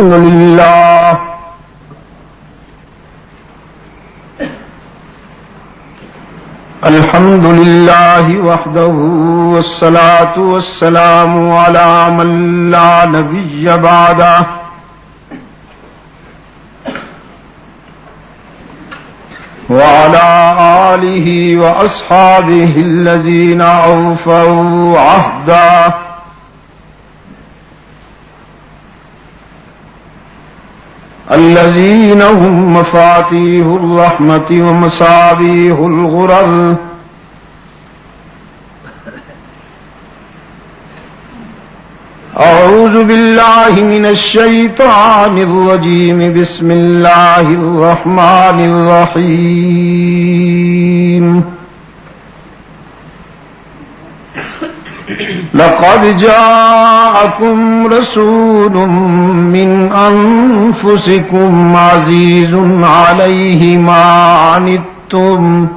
الحمد لله وحده والصلاة والسلام على من لا نبي بعده وعلى آله وأصحابه الذين أوفوا عهدا الذين هم مفاتيح الرحمة ومصابيح الغرر أعوذ بالله من الشيطان الرجيم بسم الله الرحمن الرحيم لقد جاءكم رسول من أنفسكم عزيز عليه ما عنتم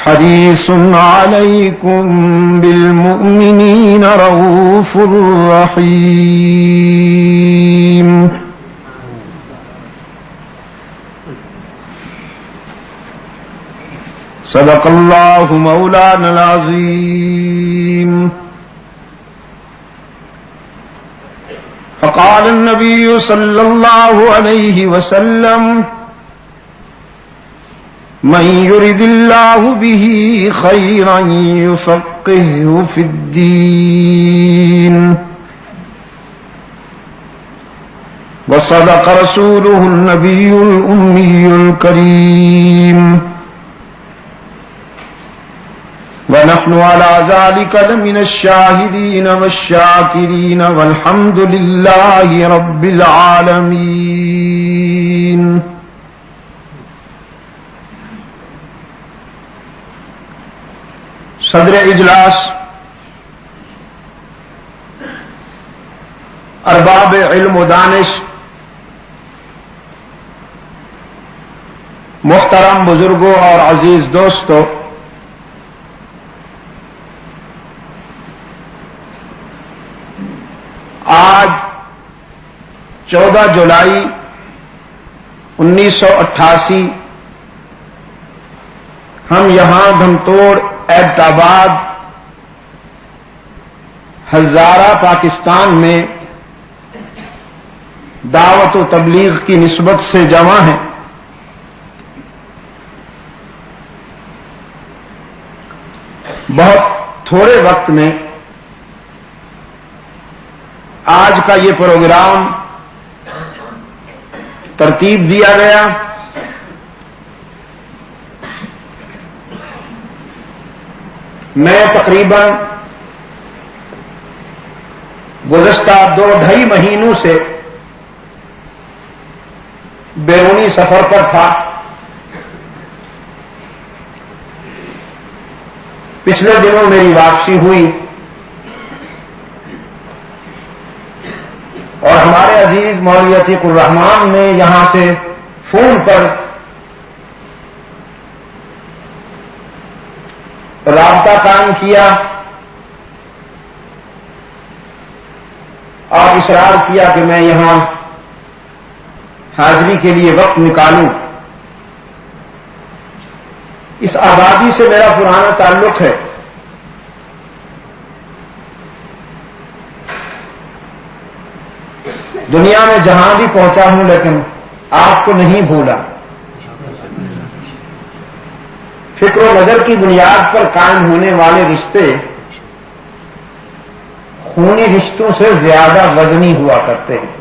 حريص عليكم بالمؤمنين رؤوف رحيم صدق الله مولانا العظيم. فقال النبي صلى الله عليه وسلم من يرد الله به خيرا يفقهه في الدين. وصدق رسوله النبي الأمي الكريم ونحن على ذلك لمن الشاهدين والشاكرين والحمد لله رب العالمين. صدر اجلاس، ارباب علم و دانش، محترم بزرگوں اور عزیز دوستو، آج 14 جولائی 1988 ہم یہاں دھمتوڑ ایبٹ آباد ہزارہ پاکستان میں دعوت و تبلیغ کی نسبت سے جمع ہیں. بہت تھوڑے وقت میں آج کا یہ پروگرام ترتیب دیا گیا. میں تقریباً گزشتہ 2-2.5 مہینوں سے بیرونی سفر پر تھا. پچھلے دنوں میری واپسی ہوئی اور ہمارے عزیز مولوی عتیق الرحمان نے یہاں سے فون پر رابطہ قائم کیا اور اصرار کیا کہ میں یہاں حاضری کے لیے وقت نکالوں. اس آبادی سے میرا پرانا تعلق ہے. دنیا میں جہاں بھی پہنچا ہوں لیکن آپ کو نہیں بھولا. فکر و نظر کی بنیاد پر قائم ہونے والے رشتے خونی رشتوں سے زیادہ وزنی ہوا کرتے ہیں.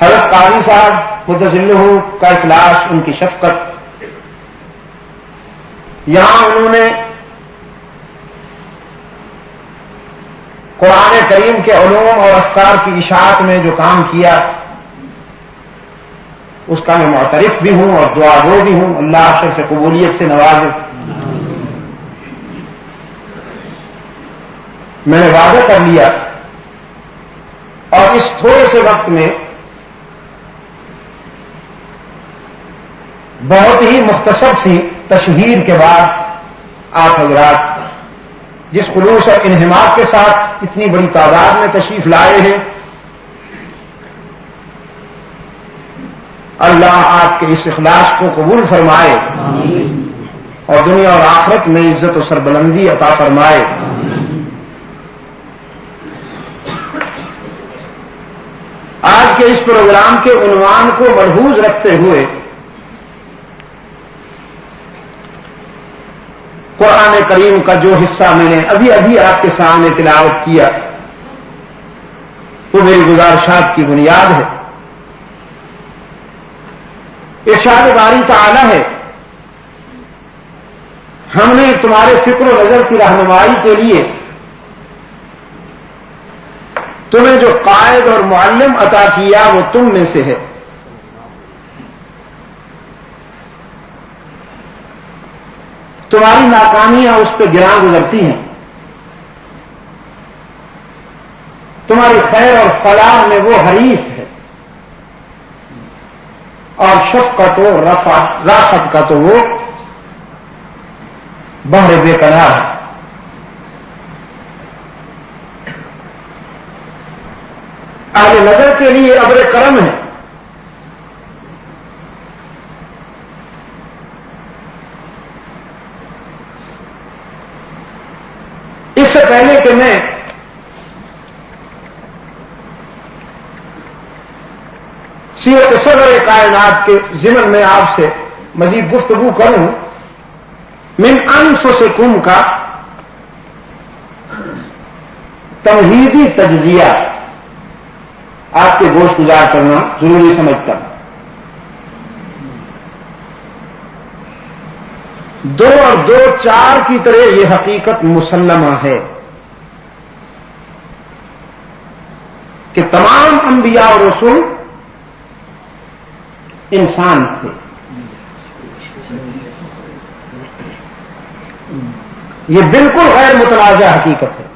حضرت قاضی صاحب متضلہ کا اخلاص، ان کی شفقت، یہاں انہوں نے قرآن کریم کے علوم اور افکار کی اشاعت میں جو کام کیا اس کا میں معترف بھی ہوں اور دعا گو بھی ہوں. اللہ شرف قبولیت سے نوازے. میں نے وعدہ کر لیا اور اس تھوڑے سے وقت میں بہت ہی مختصر سی تشہیر کے بعد آپ حضرات جس خلوص اور انہماک کے ساتھ اتنی بڑی تعداد میں تشریف لائے ہیں، اللہ آپ کے اس اخلاص کو قبول فرمائے اور دنیا اور آخرت میں عزت و سربلندی عطا فرمائے۔ آج کے اس پروگرام کے عنوان کو ملحوظ رکھتے ہوئے قرآن کریم کا جو حصہ میں نے ابھی آپ کے سامنے تلاوت کیا وہ میری گزارشات کی بنیاد ہے۔ ارشاد باری تعالی ہے، ہم نے تمہارے فکر و نظر کی رہنمائی کے لیے تمہیں جو قائد اور معلم عطا کیا وہ تم میں سے ہے۔ تمہاری ناکامیاں اس پہ گراں گزرتی ہیں، تمہاری خیر اور فلاح میں وہ حریص ہے، اور شفقت و رافت کا تو وہ بحر بے کنار ہے۔ اہل نظر کے لیے ابر کرم ہے، اس سے پہلے کہ میں سیرت صدر کائنات کے ضمن میں آپ سے مزید گفتگو کروں، من انفسکم کا تمہیدی تجزیہ آپ کے گوش گزار کرنا ضروری سمجھتا ہوں۔ 2 اور 2 4 کی طرح یہ حقیقت مسلمہ ہے کہ تمام انبیاء اور رسول انسان تھے۔ یہ بالکل غیر متنازع حقیقت ہے۔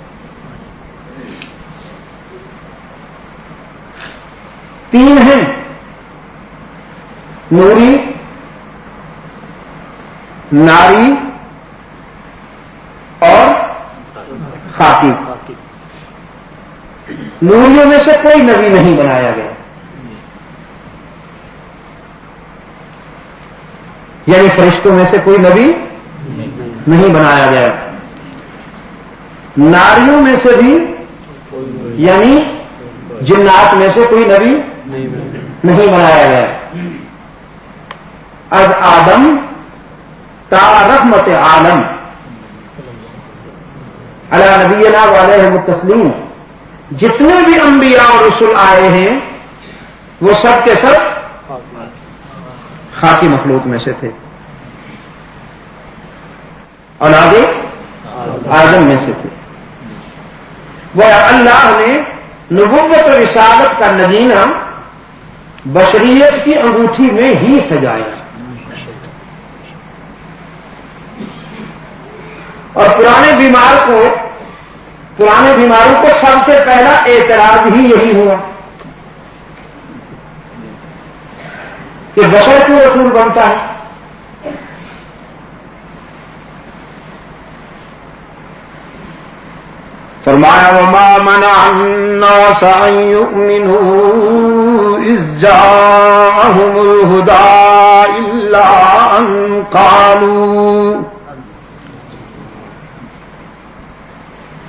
تین ہیں، نوری، ناری اور خاکی۔ نوریوں میں سے کوئی نبی نہیں بنایا گیا، یعنی فرشتوں میں سے کوئی نبی نہیں بنایا گیا، ناریوں میں سے بھی یعنی جنات میں سے کوئی نبی نہیں بنایا گیا۔ از آدم تا رحمت عالم علی نبینا وعلیہ التسلیم، جتنے بھی انبیاء اور رسول آئے ہیں وہ سب کے سب خاکی مخلوق میں سے تھے، اولاد آدم میں سے تھے۔ وہ اللہ نے نبوت و رسالت کا نگینہ بشریت کی انگوٹھی میں ہی سجایا، اور پرانے بیماروں کو سب سے پہلا اعتراض ہی یہی ہوا کہ بشر کیوں رسول بنتا ہے۔ فرمایا وما منع الناس ان يؤمنوا اذ جاءهم الهدى الا ان قالوا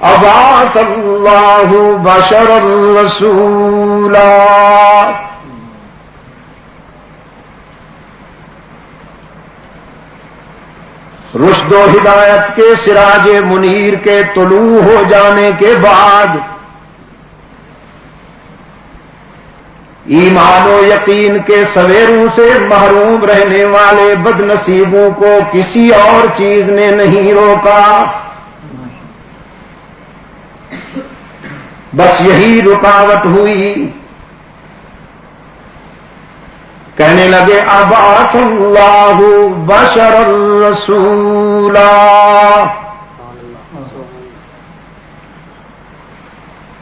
ابعث الله بشرا رسولا۔ رشد و ہدایت کے سراج منیر کے طلوع ہو جانے کے بعد ایمان و یقین کے سویروں سے محروم رہنے والے بد نصیبوں کو کسی اور چیز نے نہیں روکا، بس یہی رکاوٹ ہوئی۔ کہنے لگے ابعث اللہ بشرا رسولا،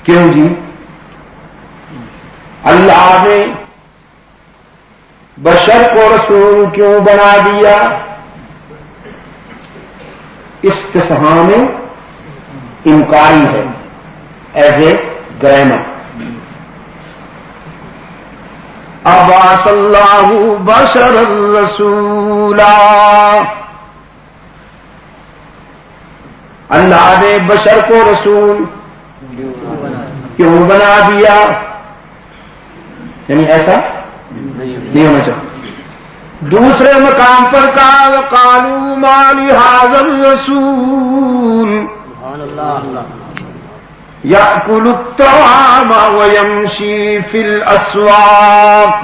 کیوں جی؟ اللہ نے بشر کو رسول کیوں بنا دیا؟ استفہام انکاری ہے ایز اے گرامر. ابعث اللہ بشرا رسولا، اللہ نے بشر کو رسول کیوں بنا دیا؟ یعنی ایسا نہیں ہونا چاہیے. دوسرے مقام پر کہا وقالوا ما لهذا الرسول يأكل الطعام ويمشي في الأسواق،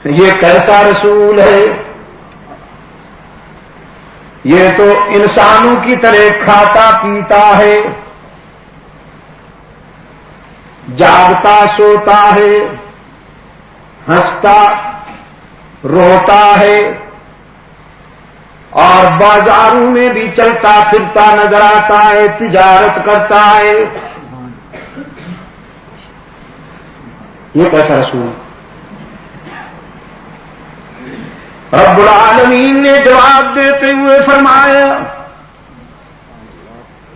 یہ کیسا رسول ہے؟ یہ تو انسانوں کی طرح کھاتا پیتا ہے، جاگتا سوتا ہے، ہنستا روتا ہے، اور بازاروں میں بھی چلتا پھرتا نظر آتا ہے، تجارت کرتا ہے. یہ کیسا رسول ہے؟ رب العالمین نے جواب دیتے ہوئے فرمایا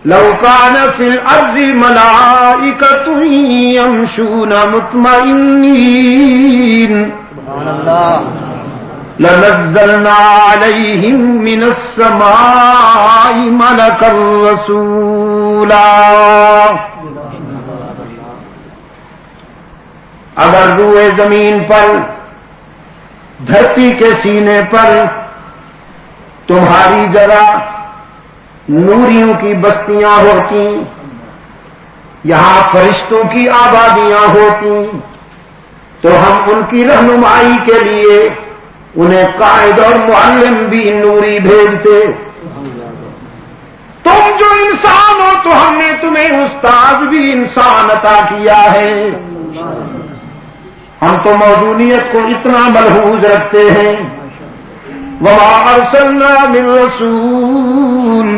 لو کان فی الارض ملائکۃ یمشون مطمئنین سبحان اللہ لنزلنا علیہم من السماء ملکا رسولا. اگر روئے زمین پر دھرتی کے سینے پر تمہاری جگہ نوریوں کی بستیاں ہوتی، یہاں فرشتوں کی آبادیاں ہوتی، تو ہم ان کی رہنمائی کے لیے انہیں قائد اور معلم بھی نوری بھیجتے. تم جو انسان ہو تو ہم نے تمہیں استاد بھی انسان عطا کیا ہے. ہم تو موجودیت کو اتنا ملحوظ رکھتے ہیں. وما ارسلنا من رسول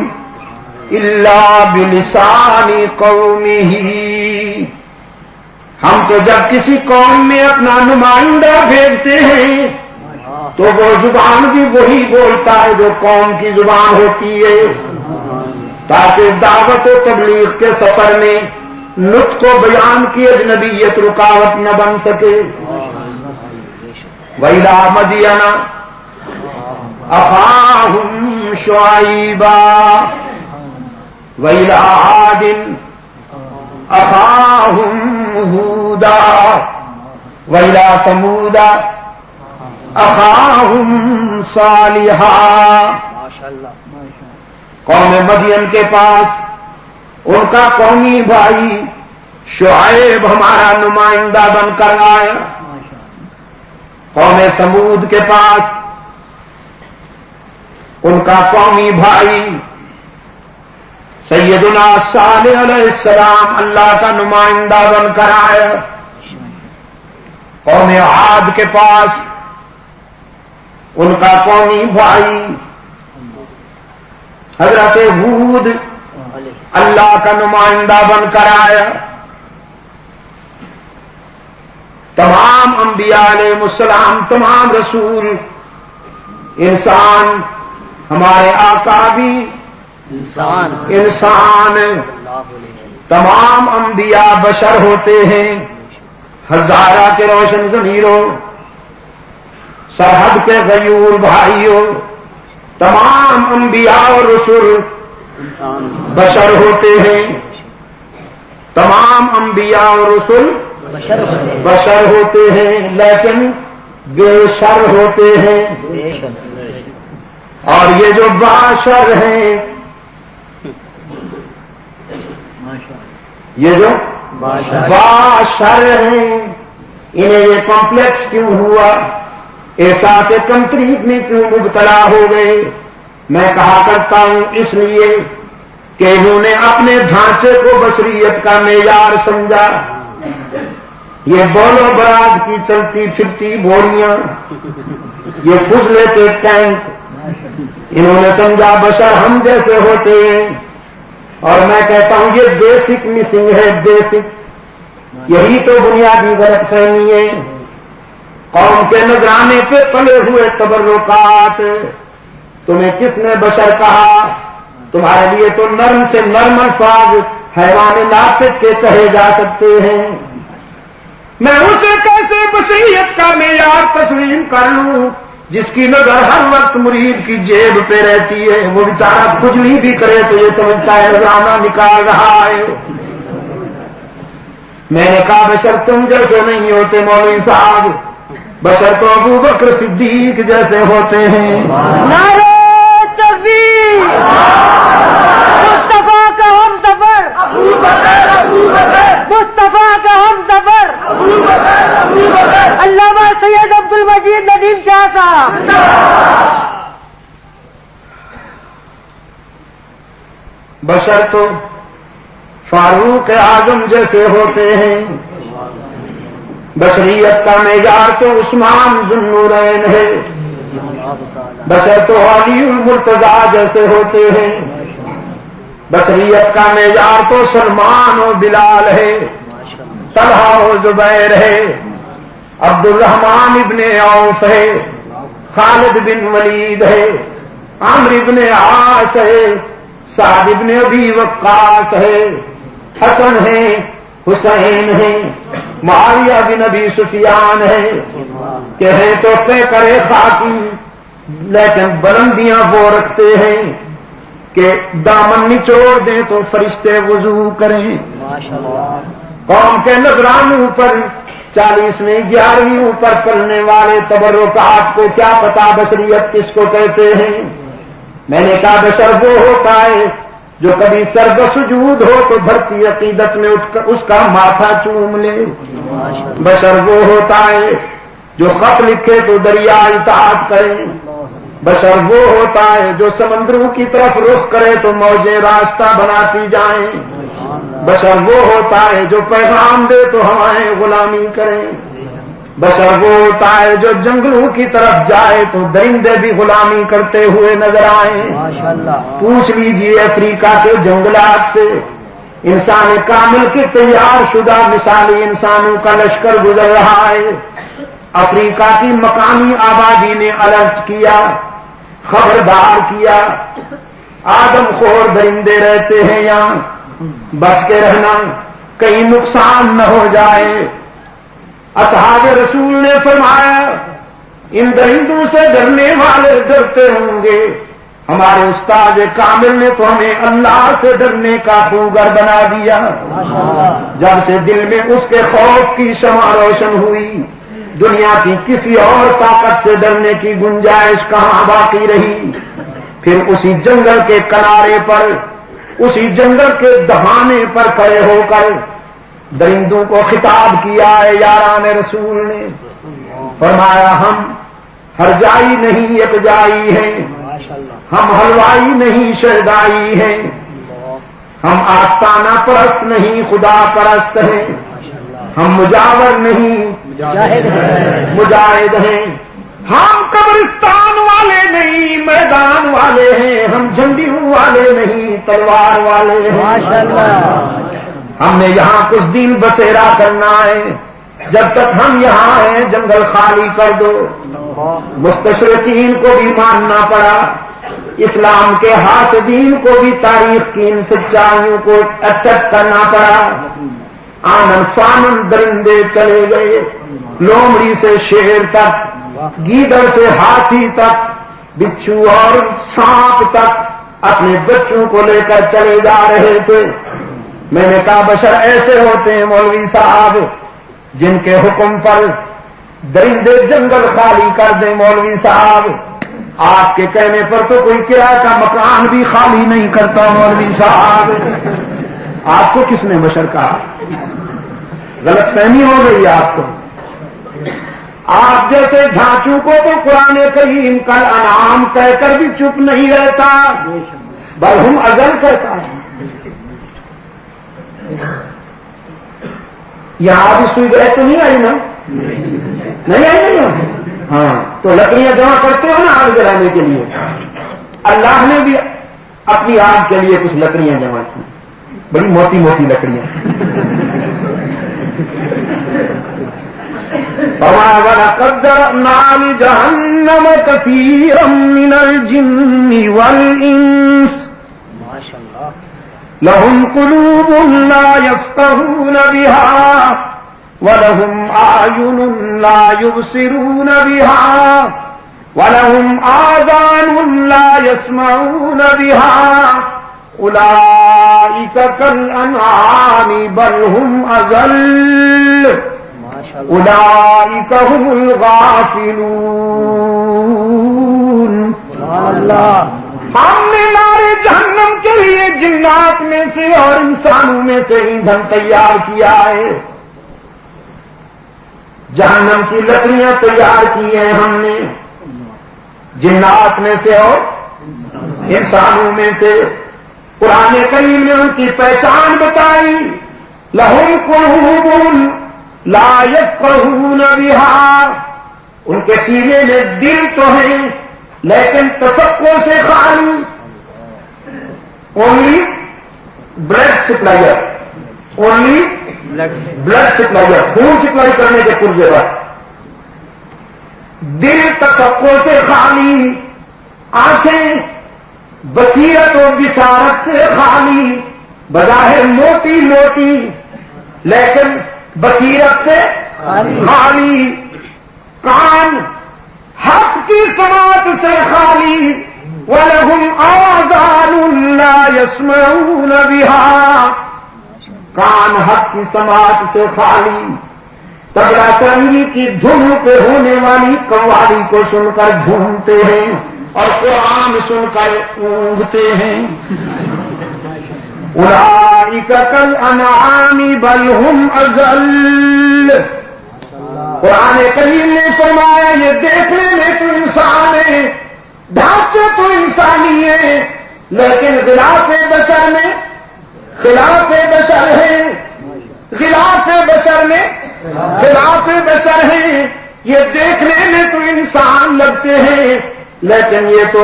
الا بلسان قومه، ہم تو جب کسی قوم میں اپنا نمائندہ بھیجتے ہیں تو وہ زبان بھی وہی بولتا ہے جو قوم کی زبان ہوتی ہے، تاکہ دعوت و تبلیغ کے سفر میں نطق و بیان کی اجنبیت رکاوٹ نہ بن سکے. وَإِلَىٰ مَدْيَنَ أَخَاهُمْ شُعَيْبًا وَإِلَىٰ عَادٍ أَخَاهُمْ هُودًا وَإِلَىٰ ثَمُودَ أَخَاهُمْ صَالِحًا. قوم مدین کے پاس ان کا قومی بھائی شعیب ہمارا نمائندہ بن کر آیا. قوم ثمود کے پاس ان کا قومی بھائی سیدنا صالح علیہ السلام اللہ کا نمائندہ بن کر آیا. قوم عاد کے پاس ان کا قومی بھائی حضرت ہود اللہ کا نمائندہ بن کر آیا. تمام انبیاء علیہ السلام، تمام رسول انسان، ہمارے آقا بھی انسان، تمام انبیاء بشر ہوتے ہیں. ہزارہ کے روشن ضمیروں، سرحد کے غیور بھائیوں، تمام انبیاء اور رسول بشر ہوتے ہیں. تمام انبیاء اور رسول بشر ہوتے ہیں، لیکن بے شر ہوتے ہیں. اور یہ جو باشر ہیں، یہ جو باشر ہیں، انہیں یہ کمپلیکس کیوں ہوا؟ احساس کمتری میں کیوں مبتلا ہو گئے؟ میں کہا کرتا ہوں اس لیے کہ انہوں نے اپنے ڈھانچے کو بشریت کا معیار سمجھا. یہ بولو براز کی چلتی پھرتی بوریاں، یہ فضلے کے ٹینک، انہوں نے سمجھا بشر ہم جیسے ہوتے ہیں. اور میں کہتا ہوں یہ بیسک مسنگ ہے، بیسک. یہی تو بنیادی غلط فہمی ہے. قوم کے نذرانے پہ پلے ہوئے تبرکات، تمہیں کس نے بشر کہا؟ تمہارے لیے تو نرم سے نرم الفاظ حیوان ناطق کے کہے جا سکتے ہیں، میں اسے کیسے بشریت کا معیار تسلیم کر لوں جس کی نظر ہر وقت مرید کی جیب پہ رہتی ہے، وہ بیچارہ کھجلی بھی کرے تو یہ سمجھتا ہے نذرانہ نکال رہا ہے۔ میں نے کہا بشر تم جیسے نہیں ہوتے مولوی صاحب، بشر تو ابو بکر صدیق جیسے ہوتے ہیں۔ نعرہ تکبیر، مصطفیٰ کا ہم سفر، مصطفیٰ کا ہم سفر، علامہ سید عبد المجید ندیم شاہ صاحب۔ بشر تو فاروق اعظم جیسے ہوتے ہیں، بشریت کا معیار تو عثمان ذو النورین ہے، بشر تو علی المرتضیٰ جیسے ہوتے ہیں، بشریت کا معیار تو سلمان و بلال ہے، طلحہ و زبیر ہے، عبد الرحمن ابن عوف ہے، خالد بن ولید ہے، عمرو ابن عاص ہے، سعد ابن ابی وقاص ہے، حسن ہے، حسین ہے، معاویہ بن ابی سفیان ہے، کہیں تو پہ کرے خاکی لیکن بلندیاں وہ رکھتے ہیں کہ دامن نچوڑ دیں تو فرشتے وضو کریں۔ قوم کے نذرانوں پر 40ویں 11ویں پر پلنے والے تبرکات کو کیا پتا بشریت کس کو کہتے ہیں۔ میں نے کہا بشر وہ ہوتا ہے جو کبھی سر بسجود ہو تو دھرتی عقیدت میں اٹھ کر اس کا ماتھا چوم لے، بشر وہ ہوتا ہے جو خط لکھے تو دریا اطاعت کرے، بشر وہ ہوتا ہے جو سمندروں کی طرف رخ کرے تو موجیں راستہ بناتی جائیں، بشر وہ ہوتا ہے جو پیغام دے تو ہوائیں غلامی کریں، بشر وہ ہوتا ہے جو جنگلوں کی طرف جائے تو درندے بھی غلامی کرتے ہوئے نظر آئیں۔ پوچھ لیجئے افریقہ کے جنگلات سے انسان کامل کے تیار شدہ مثالی انسانوں کا لشکر گزر رہا ہے۔ افریقہ کی مقامی آبادی نے الرٹ کیا، خبردار کیا، آدم خور درندے رہتے ہیں یہاں، بچ کے رہنا کہیں نقصان نہ ہو جائے۔ اصحاب رسول نے فرمایا ان درندوں سے ڈرنے والے ڈرتے ہوں گے، ہمارے استاد کامل نے تو ہمیں اللہ سے ڈرنے کا خوگر بنا دیا۔ جب سے دل میں اس کے خوف کی شمع روشن ہوئی، دنیا کی کسی اور طاقت سے ڈرنے کی گنجائش کہاں باقی رہی۔ پھر اسی جنگل کے کنارے پر، اسی جنگل کے دہانے پر کھڑے ہو کر درندوں کو خطاب کیا ہے یاران رسول نے، فرمایا ہم ہر جائی نہیں ایک جائی ہیں، ہم حلوائی نہیں شہدائی ہیں، ہم آستانہ پرست نہیں خدا پرست ہیں، ہم مجاور نہیں مجاہد ہیں، ہم قبرستان والے نہیں میدان والے ہیں، ہم جھنڈیوں والے نہیں تلوار والے ہیں۔ ہم نے یہاں کچھ دن بسیرا کرنا ہے، جب تک ہم یہاں ہیں جنگل خالی کر دو۔ مستشرقین کو بھی ماننا پڑا، اسلام کے حاسدین کو بھی تاریخ کی ان سچائیوں کو ایکسپٹ کرنا پڑا۔ آنن فانن درندے چلے گئے، لومڑی سے شیر تک، گیدڑ سے ہاتھی تک، بچھو اور سانپ تک اپنے بچوں کو لے کر چلے جا رہے تھے۔ میں نے کہا بشر ایسے ہوتے ہیں مولوی صاحب جن کے حکم پر درندے جنگل خالی کر دیں۔ مولوی صاحب آپ کے کہنے پر تو کوئی کرایہ کا مکان بھی خالی نہیں کرتا۔ مولوی صاحب آپ کو کس نے بشر کہا؟ غلط فہمی ہو گئی آپ کو۔ آپ جیسے ڈھانچوں کو تو قرآن کریم کا انعام کہہ کر بھی چپ نہیں رہتا، بلہم ازل کہتا ہے۔ یہاں بھی سوئی گئے تو نہیں آئی نا؟ نہیں آئی نہیں؟ ہاں تو لکڑیاں جمع کرتے ہو نا آگ جلانے کے لیے، اللہ نے بھی اپنی آگ کے لیے کچھ لکڑیاں جمع کی، بڑی موٹی موٹی لکڑیاں۔ وَلَقَدْ ذَرَأْنَا لِجَهَنَّمَ كَثِيرًا مِنَ الْجِنِّ وَالْإِنسِ لهم قلوب لا يفقهون بها ولهم أعين لا يبصرون بها ولهم آذان لا يسمعون بها أولئك كالأنعام بل هم أضل أولئك هم الغافلون. ہم نے نارے جہنم کے لیے جنات میں سے اور انسانوں میں سے ایندھن تیار کیا ہے. جہنم کی لکڑیاں تیار کی ہیں ہم نے جنات میں سے اور انسانوں میں سے. قرآن کریم نے ان کی پہچان بتائی. لہم قلوب لا یفقہون بہا، ان کے سینے میں دل تو ہیں لیکن تفکر سے خالی. Only blood supplier, only blood supplier, خون سپلائی کرنے کے پرزے پر. دل تفکر سے خالی، آنکھیں بصیرت و بصارت سے خالی. بظاہر موٹی موٹی لیکن بصیرت سے خالی. کان حق کی سماعت سے خالی. وَلَهُمْ آذَانٌ لَا يَسْمَعُونَ بِهَا، کان حق کی سماعت سے خالی. تبلا سرنگی کی دھن پہ ہونے والی قوالی کو سن کر جھومتے ہیں اور قرآن سن کر اونگتے ہیں. اولئک کالانعام بل هم اضل. قرآن کریم نے فرمایا یہ دیکھنے میں تو انسان ہے، ڈھانچے تو انسانی ہے، لیکن غلاف بشر میں خلاف بشر ہے. غلاف بشر میں خلاف بشر ہیں. یہ دیکھنے میں تو انسان لگتے ہیں لیکن یہ تو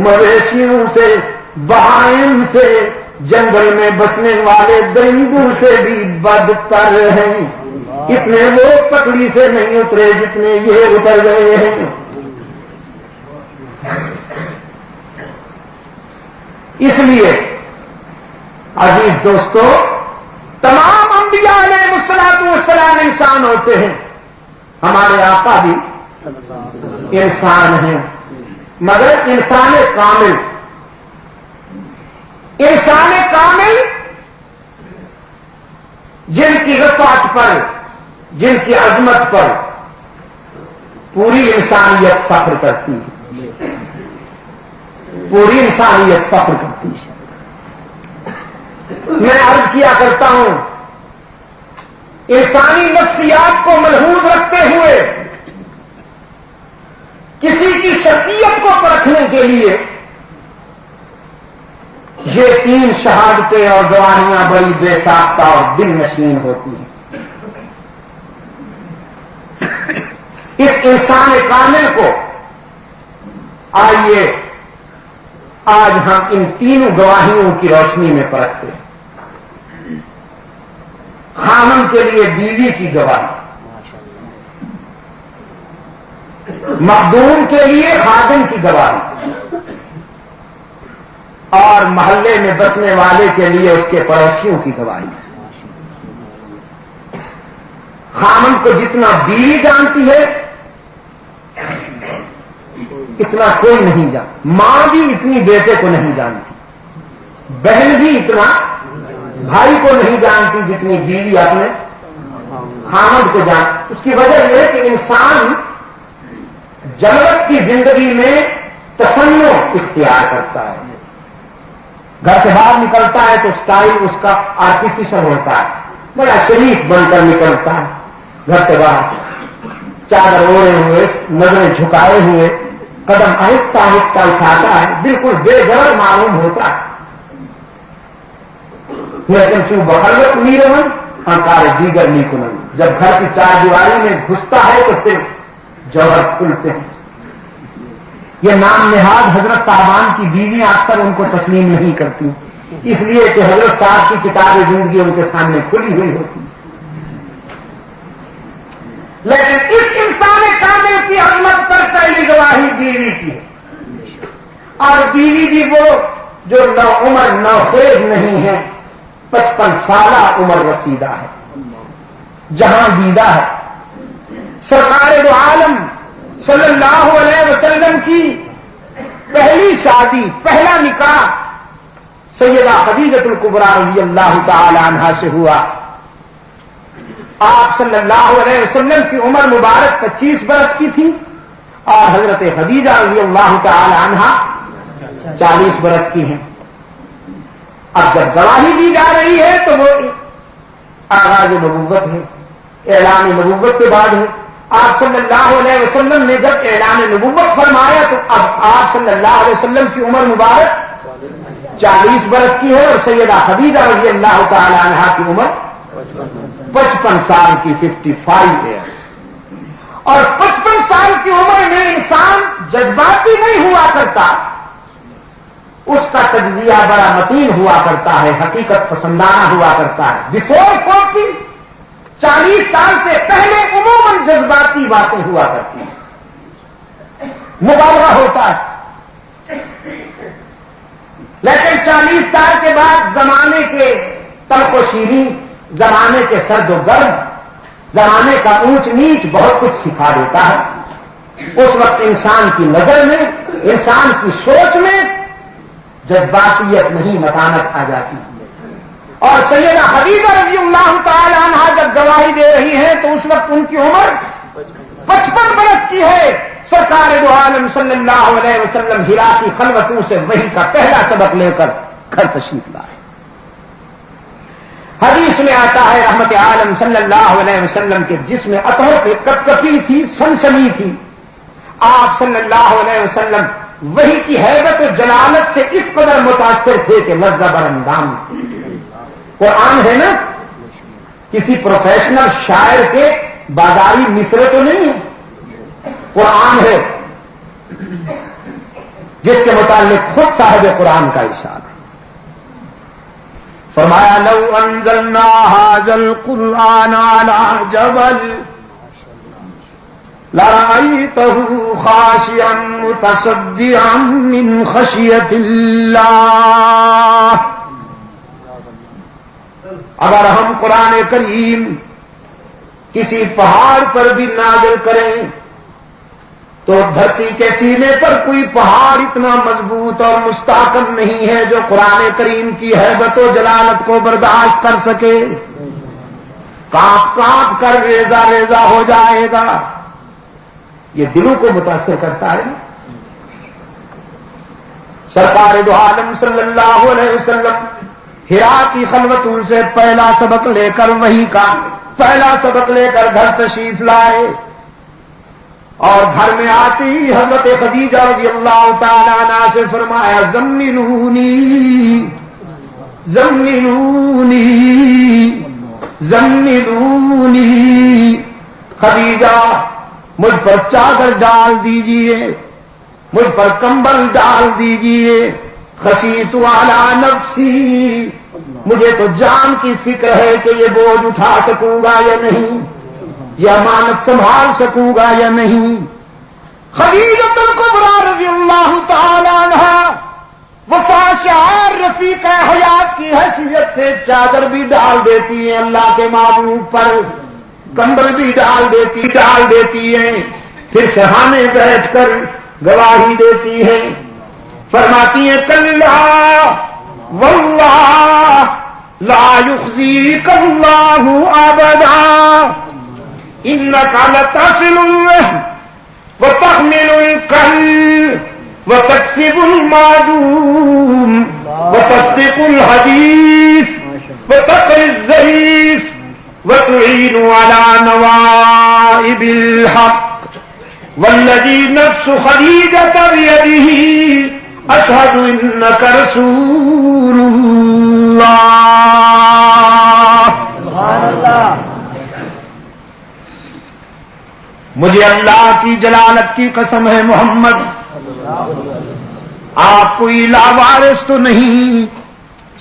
مویشیوں سے، بہائم سے، جنگل میں بسنے والے درندوں سے بھی بدتر ہیں. اتنے وہ پکڑی سے نہیں اترے جتنے یہ اتر گئے ہیں. اس لیے عزیز دوستو، تمام انبیاء علیہ الصلوۃ والسلام انسان ہوتے ہیں. ہمارے آقا بھی انسان ہیں مگر انسان کامل. انسان کامل جن کی رفعت پر، جن کی عظمت پر پوری انسانیت فخر کرتی ہے. پوری انسانیت فخر کرتی ہے. میں عرض کیا کرتا ہوں، انسانی نفسیات کو ملحوظ رکھتے ہوئے کسی کی شخصیت کو پرکھنے کے لیے یہ 3 شہادتیں اور گواہیاں بڑی بے ساختہ اور دل نشین ہوتی ہیں. اس انسان کامل کو آئیے آج ہم ان 3 گواہیوں کی روشنی میں پرکھتے ہیں. خامن کے لیے بیوی کی گواہی، مخدوم کے لیے خادم کی گواہی، اور محلے میں بسنے والے کے لیے اس کے پڑوسیوں کی گواہی. خامن کو جتنا بیوی جانتی ہے اتنا کوئی نہیں جانتا. ماں بھی اتنی بیٹے کو نہیں جانتی، بہن بھی اتنا بھائی کو نہیں جانتی جتنی بیوی اپنے خامد کو جانتی. اس کی وجہ یہ ہے کہ انسان جلوت کی زندگی میں تصنع اختیار کرتا ہے. گھر سے باہر نکلتا ہے تو سٹائل اس کا آرٹیفیشل ہوتا ہے، بڑا شریف بن کر نکلتا ہے. گھر سے باہر چادر اوڑے ہوئے، نظریں جھکائے ہوئے، قدم آہستہ آہستہ اٹھاتا ہے، بالکل بے غرض معلوم ہوتا ہے. لیکن چوں بخلت میرون انکار دیگر نیکنن، جب گھر کی 4 دیواری میں گھستا ہے تو پھر جوہر کھلتے ہیں. یہ نام نہاد حضرت صاحبان کی بیویاں اکثر ان کو تسلیم نہیں کرتی، اس لیے کہ حضرت صاحب کی کتاب زندگی ان کے سامنے کھلی ہوئی ہوتی. لیکن اس انسان کامل کی عظمت پر پہلی گواہی بیوی کی ہے. اور بیوی بھی وہ جو نو عمر نو خیز نہیں ہے، 55 سالہ عمر رسیدہ ہے، جہاں دیدہ ہے۔ سرکار دو عالم صلی اللہ علیہ وسلم کی پہلی شادی، پہلا نکاح سیدہ خدیجہ الکبریٰ رضی اللہ تعالی عنہا سے ہوا۔ آپ صلی اللہ علیہ وسلم کی عمر مبارک 25 برس کی تھی اور حضرت خدیجہ رضی اللہ تعالی عنہا 40 برس کی ہیں۔ اب جب گواہی دی جا رہی ہے تو وہ آغاز نبوت ہے، اعلان نبوت کے بعد ہے۔ آپ صلی اللہ علیہ وسلم نے جب اعلان نبوت فرمایا تو اب آپ صلی اللہ علیہ وسلم کی عمر مبارک 40 برس کی ہے اور سیدہ خدیجہ رضی اللہ تعالی عنہا کی عمر 55 سال کی، 55 ایئرس۔ اور 55 سال کی عمر میں انسان جذباتی نہیں ہوا کرتا، اس کا تجزیہ بڑا متین ہوا کرتا ہے، حقیقت پسندانہ ہوا کرتا ہے۔ بیفور 40، 40 سال سے پہلے عموماً جذباتی باتیں ہوا کرتی ہیں، مبالغہ ہوتا ہے۔ لیکن 40 سال کے بعد زمانے کے تلخ و شیریں، زمانے کے سرد و گرم، زمانے کا اونچ نیچ بہت کچھ سکھا دیتا ہے۔ اس وقت انسان کی نظر میں، انسان کی سوچ میں جذباتیت نہیں، متانت آ جاتی ہے۔ اور سیدہ خدیجہ رضی اللہ تعالی عنہا جب گواہی دے رہی ہیں تو اس وقت ان کی عمر 55 برس کی ہے۔ سرکار دو عالم صلی اللہ علیہ وسلم ہرا کی خلوتوں سے وحی کا پہلا سبق لے کر گھر تشریف لائے۔ حدیث میں آتا ہے رحمت عالم صلی اللہ علیہ وسلم کے جسم اطہر پہ کپکپی تھی، سنسنی تھی۔ آپ صلی اللہ علیہ وسلم وحی کی ہیبت و جلالت سے اس قدر متاثر تھے کہ لرزہ بر اندام تھے۔ قرآن ہے نا، کسی پروفیشنل شاعر کے بازاری مصرے تو نہیں ہے، قرآن ہے جس کے متعلق خود صاحب قرآن کا ارشاد ہے۔ فرمایا لو انزلنا هذا القرآن على جبل لرأيته خاشعا متصدعا من خشية الله۔ اگر ہم قرآن کریم کسی پہاڑ پر بھی نازل کریں تو دھرتی کے سینے پر کوئی پہاڑ اتنا مضبوط اور مستحکم نہیں ہے جو قرآن کریم کی ہیبت و جلالت کو برداشت کر سکے، کانپ کانپ کر ریزہ ریزہ ہو جائے گا۔ یہ دلوں کو متاثر کرتا ہے۔ سرکار دو عالم صلی اللہ علیہ وسلم ہرا کی خلوتوں سے پہلا سبق لے کر وحی کا پہلا سبق لے کر گھر تشریف لائے، اور گھر میں آتی حضرت خدیجہ رضی اللہ تعالی عنہا سے فرمایا زملونی زملونی زملونی، خدیجہ مجھ پر چادر ڈال دیجئے، مجھ پر کمبل ڈال دیجئے، خشیت علی نفسی، مجھے تو جان کی فکر ہے کہ یہ بوجھ اٹھا سکوں گا یا نہیں، یہ امانت سنبھال سکوں گا یا نہیں۔ خدیجہ الکبریٰ رضی اللہ تعالی عنہا وفا شعار رفیق حیات کی حیثیت سے چادر بھی ڈال دیتی ہیں اللہ کے محبوب پر، کمبل بھی ڈال دیتی ہیں، پھر سہانے بیٹھ کر گواہی دیتی ہیں، فرماتی ہیں کلا واللہ لا یخزیک اللہ ابدا انک لتصل وتحمل الکل وتکسب المعدوم وتصدق الحدیث وتقری الضعیف وتعین علی نوائب الحق والذی نفس خدیجۃ بیدہ اشہد انک رسول اللہ۔ سبحان اللہ۔ مجھے اللہ کی جلالت کی قسم ہے محمد آپ کوئی لاوارث تو نہیں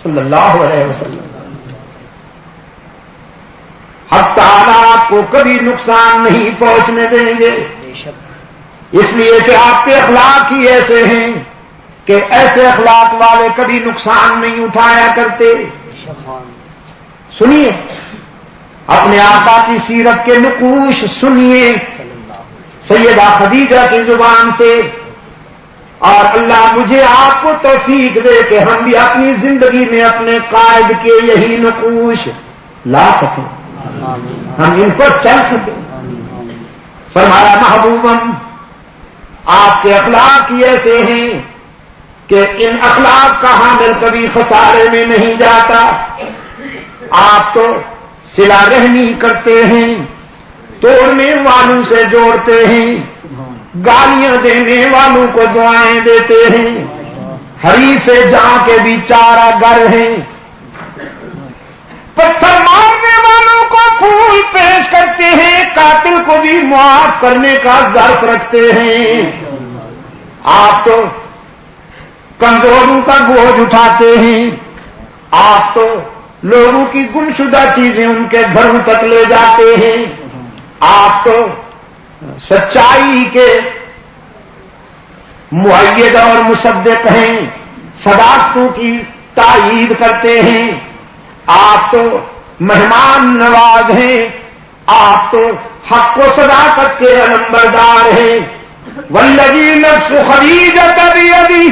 صلی اللہ علیہ وسلم، حق تعالیٰ آپ کو کبھی نقصان نہیں پہنچنے دیں گے، اس لیے کہ آپ کے اخلاق ہی ایسے ہیں کہ ایسے اخلاق والے کبھی نقصان نہیں اٹھایا کرتے۔ سنیے اپنے آقا کی سیرت کے نقوش سنیے سیدہ خدیجہ کی زبان سے، اور اللہ مجھے آپ کو توفیق دے کہ ہم بھی اپنی زندگی میں اپنے قائد کے یہی نقوش لا سکیں، ہم ان پر چل سکیں۔ فرمایا محبوبم آپ کے اخلاق ہی ایسے ہیں کہ ان اخلاق کا حامل کبھی خسارے میں نہیں جاتا۔ آپ تو صلہ رحمی کرتے ہیں، توڑنے والوں سے جوڑتے ہیں، گالیاں دینے والوں کو دعائیں دیتے ہیں، حریف جاں کے بھی چارہ گر ہیں، پتھر مارنے والوں کو پھول پیش کرتے ہیں، قاتل کو بھی معاف کرنے کا ظرف رکھتے ہیں۔ آپ تو کمزوروں کا بوجھ اٹھاتے ہیں، آپ تو لوگوں کی گمشدہ چیزیں ان کے گھروں تک لے جاتے ہیں، آپ تو سچائی کے مؤید اور مصدق ہیں، صداقتوں کی تائید کرتے ہیں، آپ تو مہمان نواز ہیں، آپ تو حق و صداقت کے علمبردار ہیں۔ والذی نفس خدیجہ بیدی،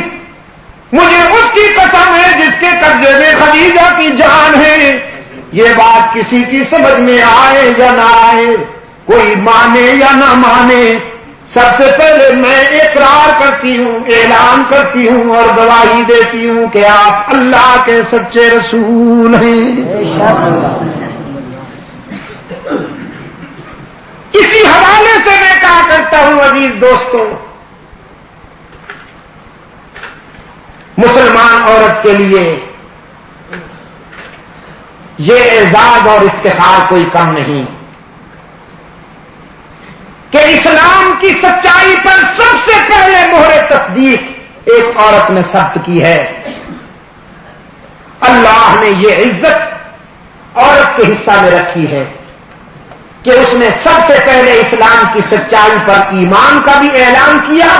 مجھے اس کی قسم ہے جس کے قبضے میں خدیجہ کی جان ہے۔ یہ بات کسی کی سمجھ میں آئے یا نہ آئے، کوئی مانے یا نہ مانے، سب سے پہلے میں اقرار کرتی ہوں، اعلان کرتی ہوں اور گواہی دیتی ہوں کہ آپ اللہ کے سچے رسول ہیں۔ اسی حوالے سے میں کہا کرتا ہوں عزیز دوستوں، مسلمان عورت کے لیے یہ اعزاز اور افتخار کوئی کم نہیں کہ اسلام کی سچائی پر سب سے پہلے مہر تصدیق ایک عورت نے ثبت کی ہے۔ اللہ نے یہ عزت عورت کے حصہ میں رکھی ہے کہ اس نے سب سے پہلے اسلام کی سچائی پر ایمان کا بھی اعلان کیا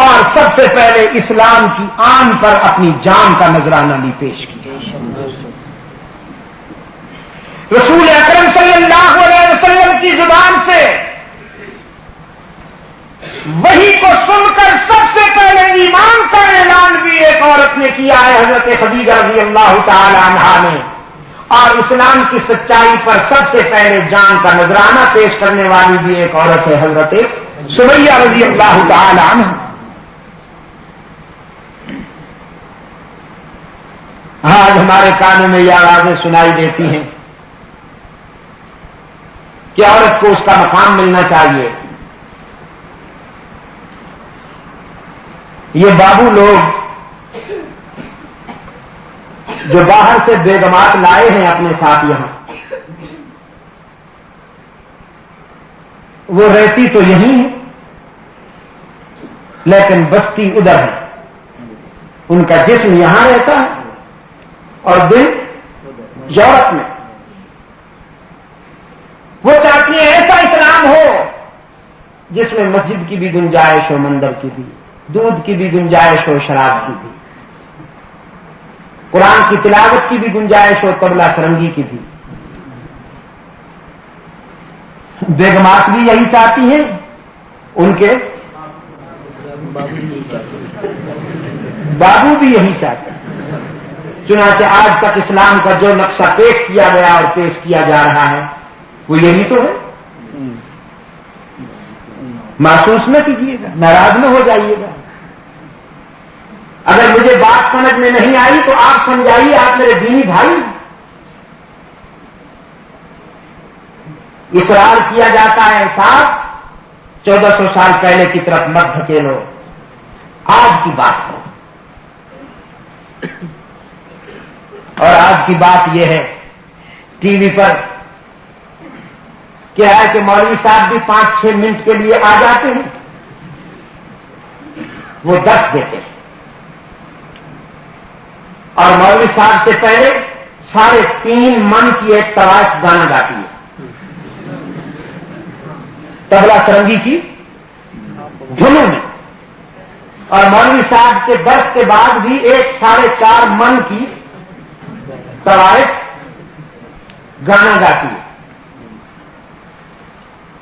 اور سب سے پہلے اسلام کی آن پر اپنی جان کا نذرانہ بھی پیش کیا۔ رسول اکرم صلی اللہ علیہ وسلم کی زبان سے وحی کو سن کر سب سے پہلے ایمان کا اعلان بھی ایک عورت نے کیا ہے، حضرت خدیجہ رضی اللہ تعالی عنہا نے، اور اسلام کی سچائی پر سب سے پہلے جان کا نذرانہ پیش کرنے والی بھی ایک عورت ہے، حضرت سمیہ رضی اللہ تعالی عنہا۔ آج ہمارے کانوں میں یہ آوازیں سنائی دیتی ہیں کہ عورت کو اس کا مقام ملنا چاہیے۔ یہ بابو لوگ جو باہر سے بیگمات لائے ہیں اپنے ساتھ یہاں، وہ رہتی تو یہیں ہے لیکن بستی ادھر ہے، ان کا جسم یہاں رہتا ہے اور دل یورپ میں۔ وہ چاہتی ہیں ایسا اسلام ہو جس میں مسجد کی بھی گنجائش ہو، مندر کی بھی، دودھ کی بھی گنجائش ہو، شراب کی بھی، قرآن کی تلاوت کی بھی گنجائش ہو، طبلہ سرنگی کی بھی۔ بیگمات بھی یہی چاہتی ہیں، ان کے بابو بھی یہی چاہتے ہیں۔ چنانچہ آج تک اسلام کا جو نقشہ پیش کیا گیا اور پیش کیا جا رہا ہے وہ یہی تو ہے۔ محسوس نہ کیجیے گا، ناراض نہ ہو جائیے گا۔ اگر مجھے بات سمجھ میں نہیں آئی تو آپ سمجھائیے، آپ میرے دینی بھائی۔ اصرار کیا جاتا ہے 1400 سال پہلے کی طرف مت دھکیلو، آج کی بات ہے۔ اور آج کی بات یہ ہے، ٹی وی پر کیا ہے کہ مولوی صاحب بھی 5-6 منٹ کے لیے آ جاتے ہیں، وہ 10 دیتے ہیں، اور مولوی صاحب سے پہلے 3.5 من کی ایک طوائف گانا گاتی ہے، طبلہ سرنگی کی دھنوں میں، اور مولوی صاحب کے درس کے بعد بھی 4.5 من کی طوائف گانا گاتی ہے.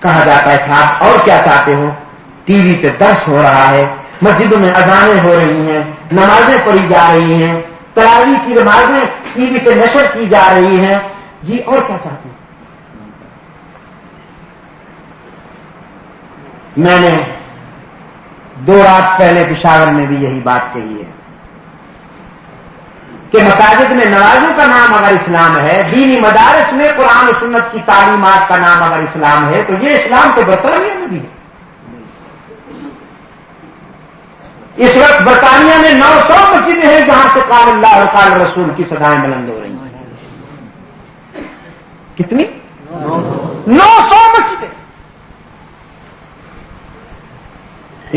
کہا جاتا ہے صاحب اور کیا چاہتے ہو؟ ٹی وی پہ درس ہو رہا ہے، مسجدوں میں اذانیں ہو رہی ہیں، نمازیں پڑھی جا رہی ہیں، تراویح کی نمازیں ٹی وی پہ نشر کی جا رہی ہیں، جی اور کیا چاہتے ہیں؟ میں نے 2 رات پہلے پشاور میں بھی یہی بات کہی ہے کہ مساجد میں نمازوں کا نام اگر اسلام ہے، دینی مدارس میں قرآن و سنت کی تعلیمات کا نام اگر اسلام ہے، تو یہ اسلام تو برطانیہ میں بھی ہے. اس وقت برطانیہ میں 900 مسجدیں ہیں جہاں سے قال اللہ اور قال رسول کی صدائیں بلند ہو رہی ہیں. کتنی؟ 900 مسجدیں.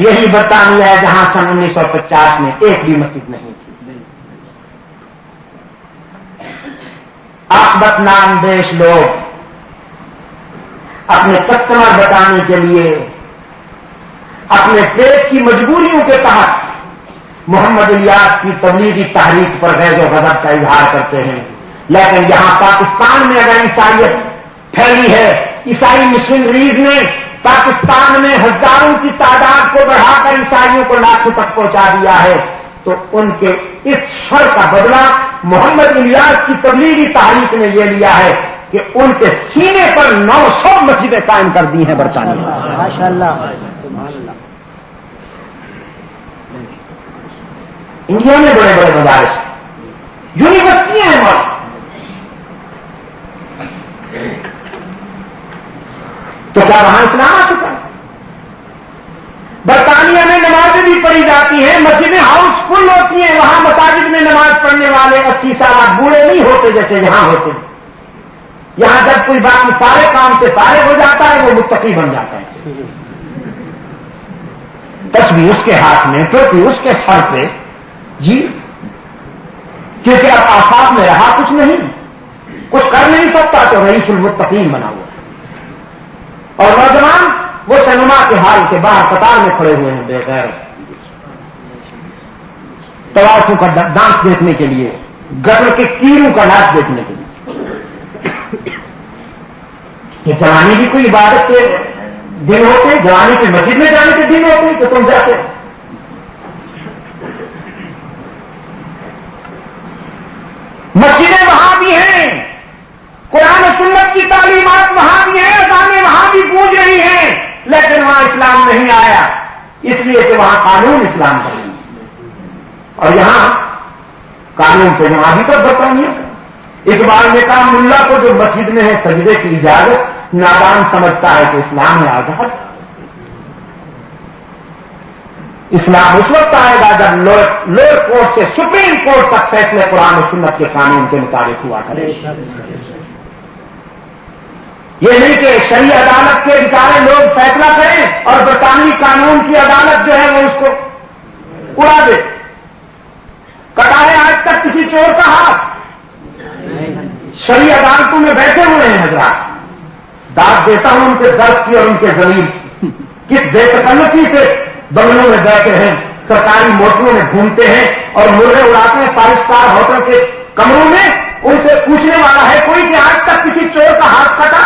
یہی برطانیہ ہے جہاں سن 1950 میں ایک بھی مسجد نہیں تھی. عاقبت نام دیش لوگ اپنے کسٹمر بچانے کے لیے اپنے پیٹ کی مجبوریوں کے تحت محمد الیاس کی تبلیغی تحریک پر غیظ و غضب کا اظہار کرتے ہیں. لیکن یہاں پاکستان میں اگر عیسائیت پھیلی ہے، عیسائی مشنریز نے پاکستان میں ہزاروں کی تعداد کو بڑھا کر عیسائیوں کو لاکھوں تک پہنچا دیا ہے، تو ان کے اس شر کا بدلہ محمد الیاس کی تبلیغی تحریک نے یہ لیا ہے کہ ان کے سینے پر 900 مسجدیں قائم کر دی ہیں برطانیہ. ماشاءاللہ. انڈیا میں بڑے بڑے مدارس، یونیورسٹیاں ہیں وہاں. تو کیا وہاں اسلام آ چکا ہے؟ برطانیہ میں نمازیں بھی پڑھی جاتی ہیں، مسجدیں ہاؤس فل ہوتی ہیں، وہاں مساجد میں نماز پڑھنے والے 80 سال بوڑھے نہیں ہوتے جیسے یہاں ہوتے ہیں. یہاں جب کوئی باقی سارے کام سے فارغ ہو جاتا ہے وہ متقی بن جاتا ہے. تسبیح اس کے ہاتھ میں، ٹوپی اس کے سر پہ، جی کیونکہ اب آفاق میں رہا کچھ نہیں، کچھ کر نہیں سکتا تو رئیس المتقین بنا ہوا. اور نوجوان وہ سینما کے حال کے باہر قطار میں کھڑے ہوئے ہیں بے غیر طوافوں کا ڈانس دیکھنے کے لیے، گٹر کے کیڑوں کا ناچ دیکھنے کے لیے. یہ جوانی بھی کوئی عبادت کے دن ہوتے، جوانی کے مسجد میں جانے کے دن ہوتے تو تم جاتے. مسجدیں وہاں بھی ہیں، قرآن و سنت کی تعلیمات وہاں بھی ہیں، اذانیں وہاں بھی گونج رہی ہیں، لیکن وہاں اسلام نہیں آیا، اس لیے کہ وہاں قانون اسلام کا نہیں. اور یہاں قانون تو یہاں بھی تو برطانیہ. اقبال نے کہا ملا کو جو مسجد میں ہے سجدے کی اجازت، نادان سمجھتا ہے کہ اسلام ہے آزاد. اسلام اس وقت آئے گا جب لوئر کورٹ سے سپریم کورٹ تک فیصلے قرآن و سنت کے قانون کے مطابق ہوا کرے. یہ نہیں کہ شرعی عدالت کے بیچارے لوگ فیصلہ کریں اور برطانوی قانون کی عدالت جو ہے وہ اس کو اڑا دے. کٹا ہے آج تک کسی چور کا ہاتھ؟ شرعی عدالتوں میں بیٹھے ہوئے ہیں حضرات. داد دیتا ہوں ان کے درد کی اور ان کے ضمیر کس بے تکلفی سے بنگلوں میں بیٹھے ہیں، سرکاری موٹروں میں گھومتے ہیں اور مرغے اڑاتے ہیں 5 اسٹار ہوٹل کے کمروں میں. ان سے پوچھنے والا ہے کوئی کہ آج تک کسی چور کا ہاتھ کٹا؟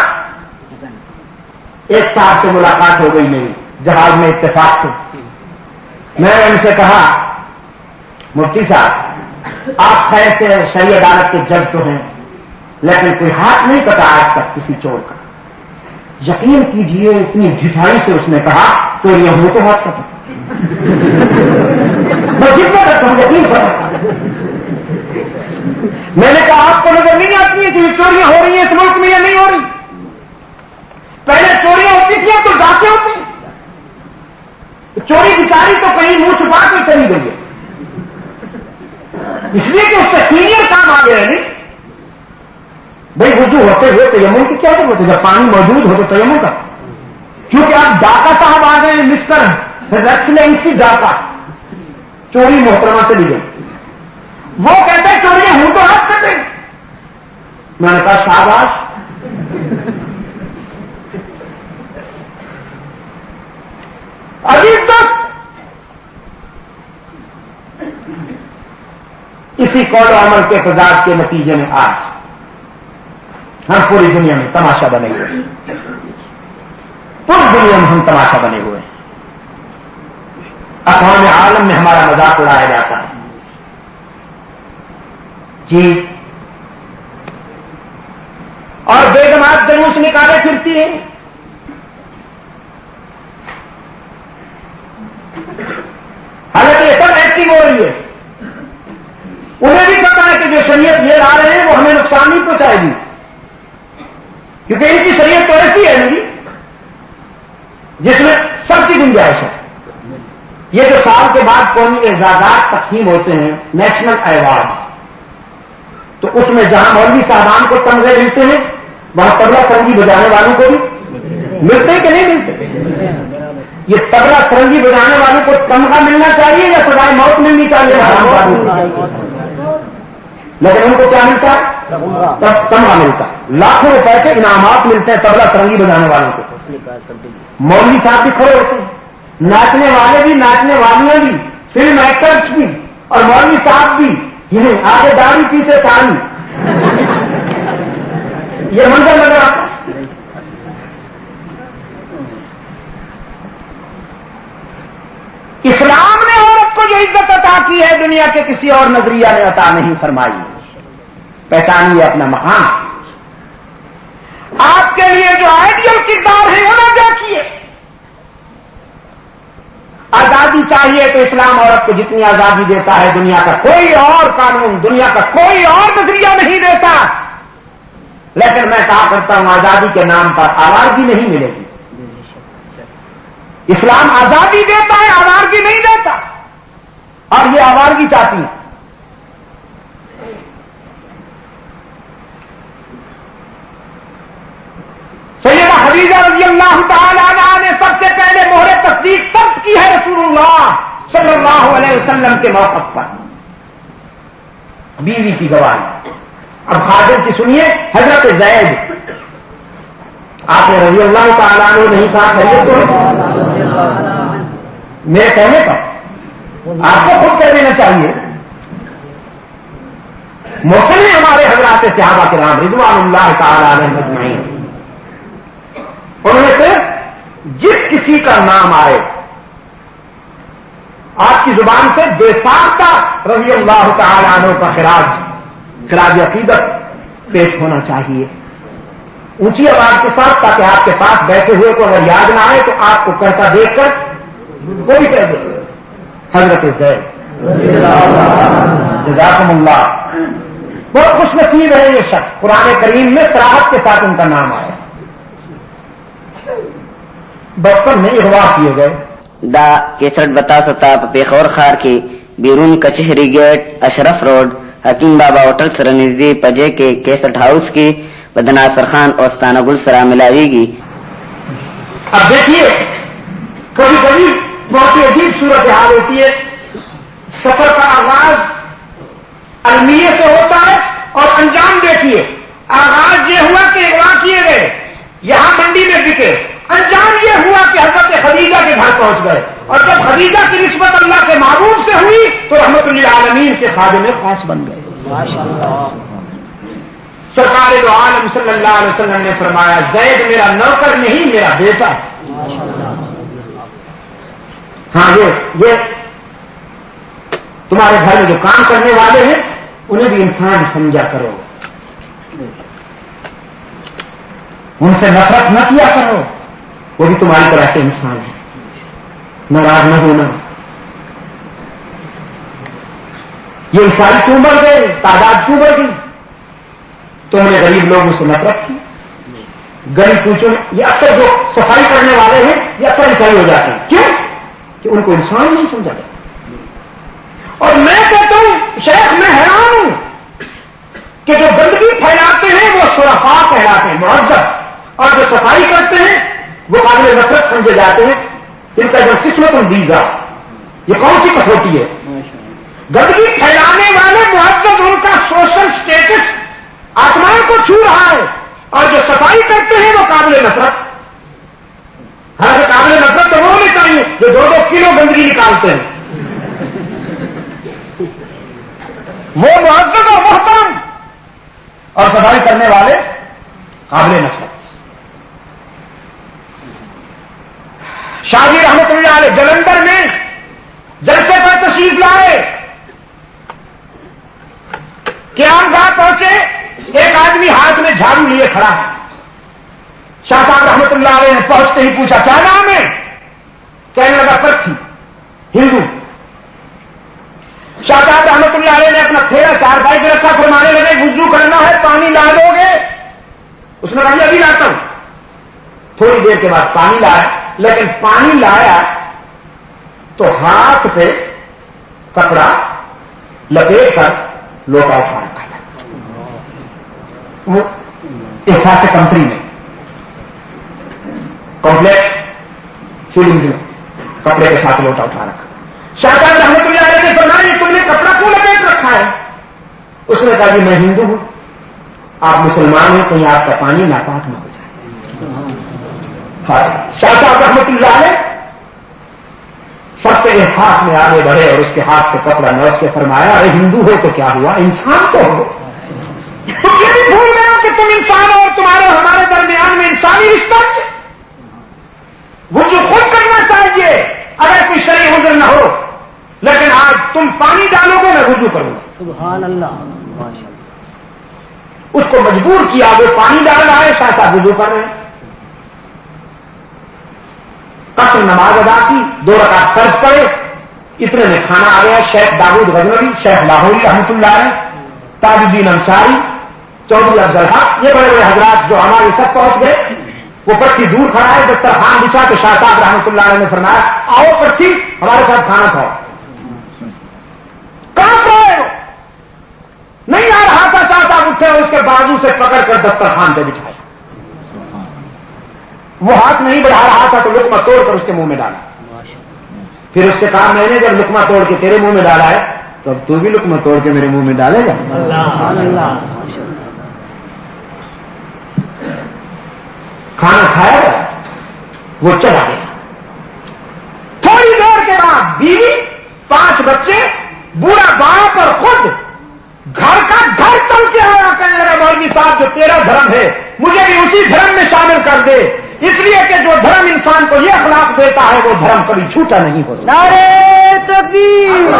ایک صاحب سے ملاقات ہو گئی میری جہاز میں اتفاق سے. میں نے ان سے کہا مفتی صاحب آپ خیر سے شرعی عدالت کے جج تو ہیں، لیکن کوئی ہاتھ نہیں کٹا آج تک کسی چور کا. یقین کیجئے اتنی ڈھٹائی سے اس نے کہا چوریاں ہو تو ہاتھ کٹا. میں جتنا کرتا ہوں یقین کرتا. میں نے کہا آپ کو نظر نہیں آتی ہے کہ یہ چوریاں ہو رہی ہیں اس ملک میں یا نہیں ہو رہی؟ پہلے چوریاں ہوتی تھیں تو ڈاکے ہوتے ہیں. چوری بیچاری تو کہیں منہ چھپا کے چلی گئی ہے، اس لیے کہ اس سے سینئر کام آ گیا ہے. نہیں بھائی وضو ہوتے ہوئے تیمم کی کیا ضرورت ہے؟ جب پانی موجود ہو تو تیمم کا. کیونکہ آپ ڈاکا صاحب آ گئے ہیں، مسٹر ایکسلنسی ڈاکا، چوری محترمہ سے لی گئی. وہ کہتے ہیں چوریاں ہوں تو ہاتھ کٹے. میں نے کہا شاباش. عجیب تک اسی قول و عمل کے تضاد کے نتیجے میں آج ہم پوری دنیا میں تماشا بنے ہوئے ہیں، پوری دنیا میں ہم تماشا بنے ہوئے ہیں، اقوام عالم میں ہمارا مذاق اڑایا جاتا ہے جی، اور بے جماعت جلوس نکالے پھرتی ہیں۔ حالانکہ یہ سب ایکٹنگ ہو رہی ہے، انہیں بھی پتا ہے کہ جو شریعت لے آ رہے ہیں وہ ہمیں نقصان نہیں پہنچائے گی، کیونکہ ان کی شریعت تو ایسی ہے نہیں جس میں سب کی گنجائش ہے۔ یہ جو سال کے بعد قومی اعزازات تقسیم ہوتے ہیں، نیشنل ایوارڈ، تو اس میں جہاں مولوی صاحبان کو تمغے ملتے ہیں وہاں طبلہ سرنگی بجانے والوں کو بھی ملتے ہیں کہ نہیں ملتے؟ یہ طبلہ سرنگی بجانے والوں کو تمغہ ملنا چاہیے یا سزائے موت ملنی چاہیے؟ لیکن ان کو کیا ملتا ہے؟ تمغہ ملتا ہے، لاکھوں روپے کے انعامات ملتے ہیں طبلہ سرنگی بجانے والوں کو۔ مولوی صاحب بھی کھڑے ہوتے ہیں، ناچنے والے بھی، ناچنے والیاں بھی، فلم ایکٹرس بھی، اور مولوی صاحب بھی، یہ آگے داڑھی پیچھے تانی، یہ منظر نظر آتا ہے۔ اسلام نے عورت کو جو عزت عطا کی ہے دنیا کے کسی اور نظریہ نے عطا نہیں فرمائی۔ پہچانیے اپنا مقام، آپ کے لیے جو آئیڈیل کردار ہے انہیں دیکھیے۔ آزادی چاہیے تو اسلام عورت کو جتنی آزادی دیتا ہے دنیا کا کوئی اور قانون، دنیا کا کوئی اور نظریہ نہیں دیتا، لیکن میں کہا کرتا ہوں آزادی کے نام پر آوارگی نہیں ملے گی۔ اسلام آزادی دیتا ہے، آوارگی نہیں دیتا، اور یہ آوارگی چاہتی ہے۔ سیدہ خدیجہ رضی اللہ تعالی عنہا نے سب سے پہلے مہر تصدیق ثبت کی ہے رسول اللہ صلی اللہ علیہ وسلم کے موقف پر، بیوی کی گواہی۔ اب خادم کی سنیے، حضرت زید، آپ نے رضی اللہ تعالیٰ عنہ نہیں کہا، کہیے تو میرے کہنے پر آپ کو خود کہہ دینا چاہیے۔ مسلم ہمارے حضرات صحابہ کرام رضوان اللہ تعالیٰ علیہم اجمعین، ان میں سے جس کسی کا نام آئے آپ کی زبان سے بے ساختہ رضی اللہ تعالیٰ عنہ کا خراج عقیدت پیش ہونا چاہیے، اونچی آواز کے ساتھ، تاکہ آپ کے پاس بیٹھے ہوئے کو اگر یاد نہ آئے تو آپ کو کہتا دیکھ کر وہ بھی کہہ دے حضرت زید جزاکم اللہ۔ بہت خوش نصیب ہے یہ شخص، قرآن کریم میں صراحت کے ساتھ ان کا نام آیا۔ بچپن میں اغوا کیے گئے۔ دا 61 بتا ستا پیخور خار کی بیرون کچہری گیٹ اشرف روڈ حکیم بابا ہوٹل سر نزدی پجے کے 61 ہاؤس کی بدناصر خان اور ستانہ گل سرا ملاوے گی۔ اب دیکھیے کبھی کبھی بہت ہی عجیب صورتحال ہوتی ہے، سفر کا آغاز المیہ سے ہوتا ہے اور انجام دیکھیے، آغاز یہ ہوا کہ اغوا کیے گئے، یہاں منڈی میں بکے، انجام یہ ہوا کہ حضرت خدیجہ کے گھر پہنچ گئے، اور جب خدیجہ کی نسبت اللہ کے محبوب سے ہوئی تو رحمت للعالمین کے خادم خاص بن گئے۔ سرکار دو عالم صلی اللہ علیہ وسلم نے فرمایا زید میرا نوکر نہیں میرا بیٹا ہے۔ ہاں یہ تمہارے گھر میں جو کام کرنے والے ہیں انہیں بھی انسان سمجھا کرو، ان سے نفرت نہ کیا کرو، وہ بھی تمہاری طرح کے انسان ہیں، ناراض نہ ہونا۔ یہ عیسائی کیوں بڑھ گئے، تعداد کیوں بڑھ گئی؟ تو ہم نے غریب لوگوں سے نفرت کی، غریب کوچوں میں یہ اکثر جو صفائی کرنے والے ہیں یہ اکثر عیسائی ہو جاتے ہیں، کیوں؟ کہ ان کو انسان نہیں سمجھا جاتا۔ اور میں کہتا ہوں شیخ میں حیران ہوں کہ جو گندگی پھیلاتے ہیں وہ شرفاء کہلاتے ہیں، معزز، اور جو صفائی کرتے ہیں وہ قابل نفرت سمجھے جاتے ہیں، جن کا جو قسمت دیزا۔ یہ کون سی کسوٹی ہے؟ گندگی پھیلانے والے معزز، ان کا سوشل سٹیٹس آسمان کو چھو رہا ہے، اور جو صفائی کرتے ہیں وہ قابل نفرت۔ حالانکہ قابل نفرت تو وہ نہیں چاہیے جو 2-2 کلو گندگی نکالتے ہیں، وہ معزز اور محترم، اور صفائی کرنے والے قابل نصرت. شاہ جی رحمت اللہ علیہ جلندھر میں جلسے پر تشریف لائے, قیام گاہ پہنچے, ایک آدمی ہاتھ میں جھاڑو لیے کھڑا ہے. شاہ صاحب رحمت اللہ علیہ نے پہنچتے ہی پوچھا کیا نام ہے؟ کہنے لگا پرتھی, ہندو. شاہ صاحب رحمت اللہ علیہ نے اپنا تھیلا چارپائی پہ رکھا, فرمانے لگے وضو کرنا ہے, پانی لا دو گے؟ اس نے کہا ابھی لاتا ہوں. تھوڑی دیر کے بعد پانی لایا, لیکن پانی لایا تو ہاتھ پہ کپڑا لپیٹ کر لوٹا اٹھا رکھا تھا. وہ احساس کمتری میں, کمپلیکس فیلنگز میں کپڑے کے ساتھ لوٹا اٹھا رکھا. شاہ صاحب رحمت اللہ علیہ نے فرمایا تم نے کپڑا کیوں لپیٹ رکھا ہے؟ اس نے کہا کہ میں ہندو ہوں, آپ مسلمان ہیں, کہیں آپ کا پانی ناپاک نہ ہو جائے. شاہ صاحب رحمت اللہ علیہ سخت احساس میں آگے بڑھے اور اس کے ہاتھ سے کپڑا نوچ کے فرمایا ارے ہندو ہو تو کیا ہوا, انسان تو ہو. تم یہ بھی بھول گئے ہو کہ تم انسان ہو اور تمہارے ہمارے درمیان میں انسانی رشتہ ہے. وضو خود کرنا چاہیے اگر کوئی شرعی عذر نہ ہو, لیکن آج تم پانی ڈالو گے میں وضو کروں گا. سبحان اللہ. اس کو مجبور کیا, وہ پانی ڈال رہا ہے, شاہ صاحب وضو کر رہے ہیں. قصر نماز ادا کی, 2 رکعت فرض پڑے, اتنے میں کھانا آ گیا. شیخ داؤد غزنوی, شیخ لاہوری رحمت اللہ علیہ, تاج الدین انصاری, چودھری افضل حق, یہ بڑے بڑے حضرات جو ہمارے سب پہنچ گئے. وہ پرتھی دور کھڑا ہے, دسترخوان بچھا تو شاہ صاحب رحمت اللہ علیہ نے فرمایا آؤ پرتھی ہمارے ساتھ کھانا کھاؤ. کہاں رہے ہو؟ نہیں آ رہا تھا. شاہ صاحب اٹھے, اس کے بازو سے پکڑ کر دسترخوان پہ بچھایا. وہ ہاتھ نہیں بڑھا رہا تھا تو لقمہ توڑ کر اس کے منہ میں ڈالا. پھر اس سے کہا میں نے جب لقمہ توڑ کے تیرے منہ میں ڈالا ہے تو اب تو بھی لقمہ توڑ کے میرے منہ میں ڈالے گا. کھانا کھایا گیا, وہ چلا گیا. تھوڑی دیر کے بعد بیوی, 5 بچے, بوڑھا باپ اور خود گھر کا گھر چل کے آیا. کہنے لگا مولوی صاحب جو تیرا دھرم ہے مجھے بھی اسی دھرم میں شامل کر دے, اس لیے کہ جو دھرم انسان کو یہ اخلاق دیتا ہے وہ دھرم کبھی جھوٹا نہیں ہو سکتا. نعرے تکبیر.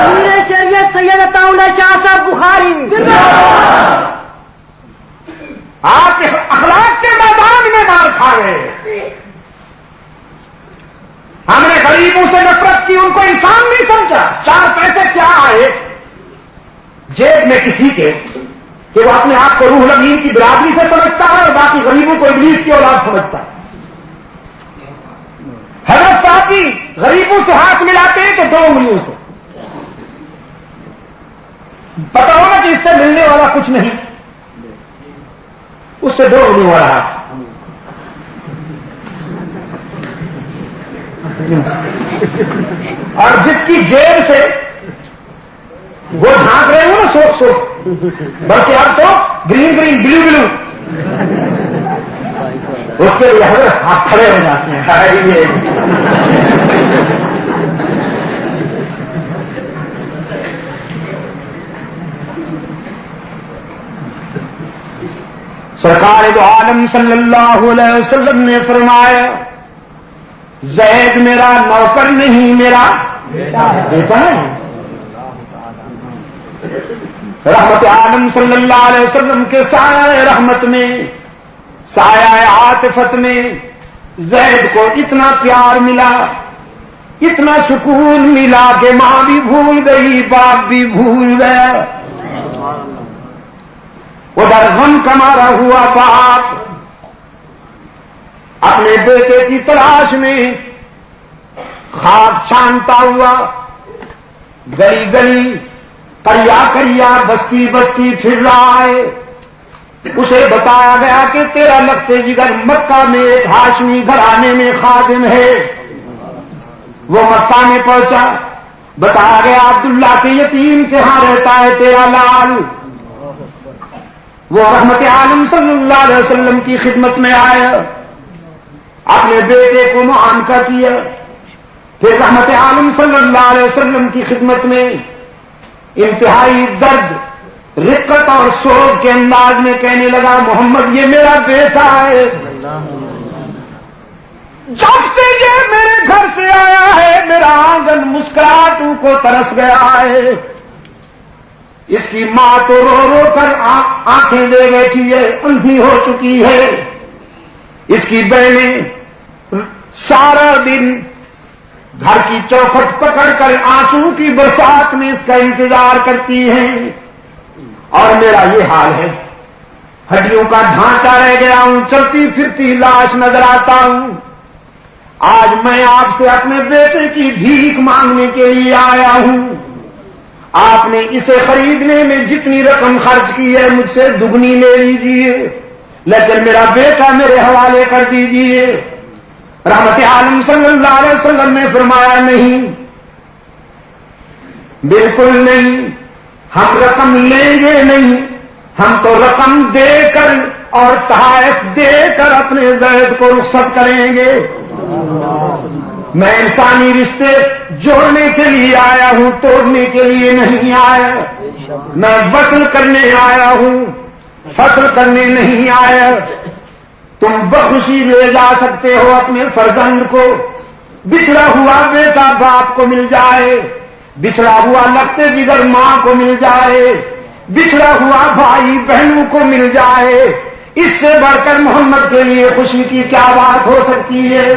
امیر شریعت سید عطا اللہ شاہ صاحب بخاری. آپ اخلاق کے میدان میں مار کھا گئے. ہم نے غریبوں سے نفرت کی, ان کو انسان نہیں سمجھا. 4 پیسے کیا آئے جیب میں کسی کے کہ وہ اپنے آپ کو روح الامین کی برادری سے سمجھتا ہے اور باقی غریبوں کو ابلیس کی اولاد سمجھتا ہے. حضرت صاحب بھی غریبوں سے ہاتھ ملاتے ہیں تو 2 انگلیوں سے. پتا ہونا کہ اس سے ملنے والا کچھ نہیں, اس سے 2 انگلیوں والا ہاتھ. اور جس کی جیب سے وہ جھانک رہے ہو نا سوکھ سوکھ, بلکہ اب تو گرین گرین بلو بلو, اس کے لیے حضرت صاحب کھڑے ہو جاتے ہیں. سرکار دو عالم صلی اللہ علیہ وسلم نے فرمایا زید میرا نوکر نہیں, میرا بیٹا ہے. رحمت عالم صلی اللہ علیہ وسلم کے سایہ رحمت میں, سایہ عاطفت میں زید کو اتنا پیار ملا, اتنا سکون ملا کہ ماں بھی بھول گئی, باپ بھی بھول گیا. ادھر غم کا مارا ہوا باپ اپنے بیٹے کی تلاش میں خاک چھانتا ہوا گلی گلی, کریا کریا, بستی بستی پھر رہا ہے. اسے بتایا گیا کہ تیرا لخت جگر مکہ میں ایک ہاشمی گھرانے میں خادم ہے. وہ مکہ میں پہنچا, بتایا گیا عبداللہ کے یتیم کے ہاں رہتا ہے تیرا لال. وہ رحمت عالم صلی اللہ علیہ وسلم کی خدمت میں آیا, اپنے بیٹے کو معانقہ کیا. پھر رحمت عالم صلی اللہ علیہ وسلم کی خدمت میں انتہائی درد رقت اور سوز کے انداز میں کہنے لگا محمد یہ میرا بیٹا ہے، جب سے یہ میرے گھر سے آیا ہے میرا آنگن مسکراہٹوں کو ترس گیا ہے، اس کی ماں تو رو رو کر آنکھیں دے بیٹھی ہے، اندھی ہو چکی ہے، اس کی بہنیں سارا دن گھر کی چوکھٹ پکڑ کر آنسو کی برسات میں اس کا انتظار کرتی ہیں، اور میرا یہ حال ہے، ہڈیوں کا ڈھانچہ رہ گیا ہوں، چلتی پھرتی لاش نظر آتا ہوں۔ آج میں آپ سے اپنے بیٹے کی بھیک مانگنے کے لیے آیا ہوں، آپ نے اسے خریدنے میں جتنی رقم خرچ کی ہے مجھ سے دگنی لے لیجئے، لیکن میرا بیٹا میرے حوالے کر دیجئے۔ رحمت عالم صلی اللہ علیہ وسلم نے فرمایا نہیں، بالکل نہیں، ہم رقم لیں گے نہیں، ہم تو رقم دے کر اور تحائف دے کر اپنے زید کو رخصت کریں گے۔ میں انسانی رشتے جوڑنے کے لیے آیا ہوں، توڑنے کے لیے نہیں آیا، میں وصل کرنے آیا ہوں، فصل کرنے نہیں آیا۔ تم بخوشی لے جا سکتے ہو اپنے فرزند کو، بچھڑا ہوا بیٹا باپ کو مل جائے، بچھڑا ہوا لگتے جگر ماں کو مل جائے، بچھڑا ہوا بھائی بہنوں کو مل جائے، اس سے بڑھ کر محمد کے لیے خوشی کی کیا بات ہو سکتی ہے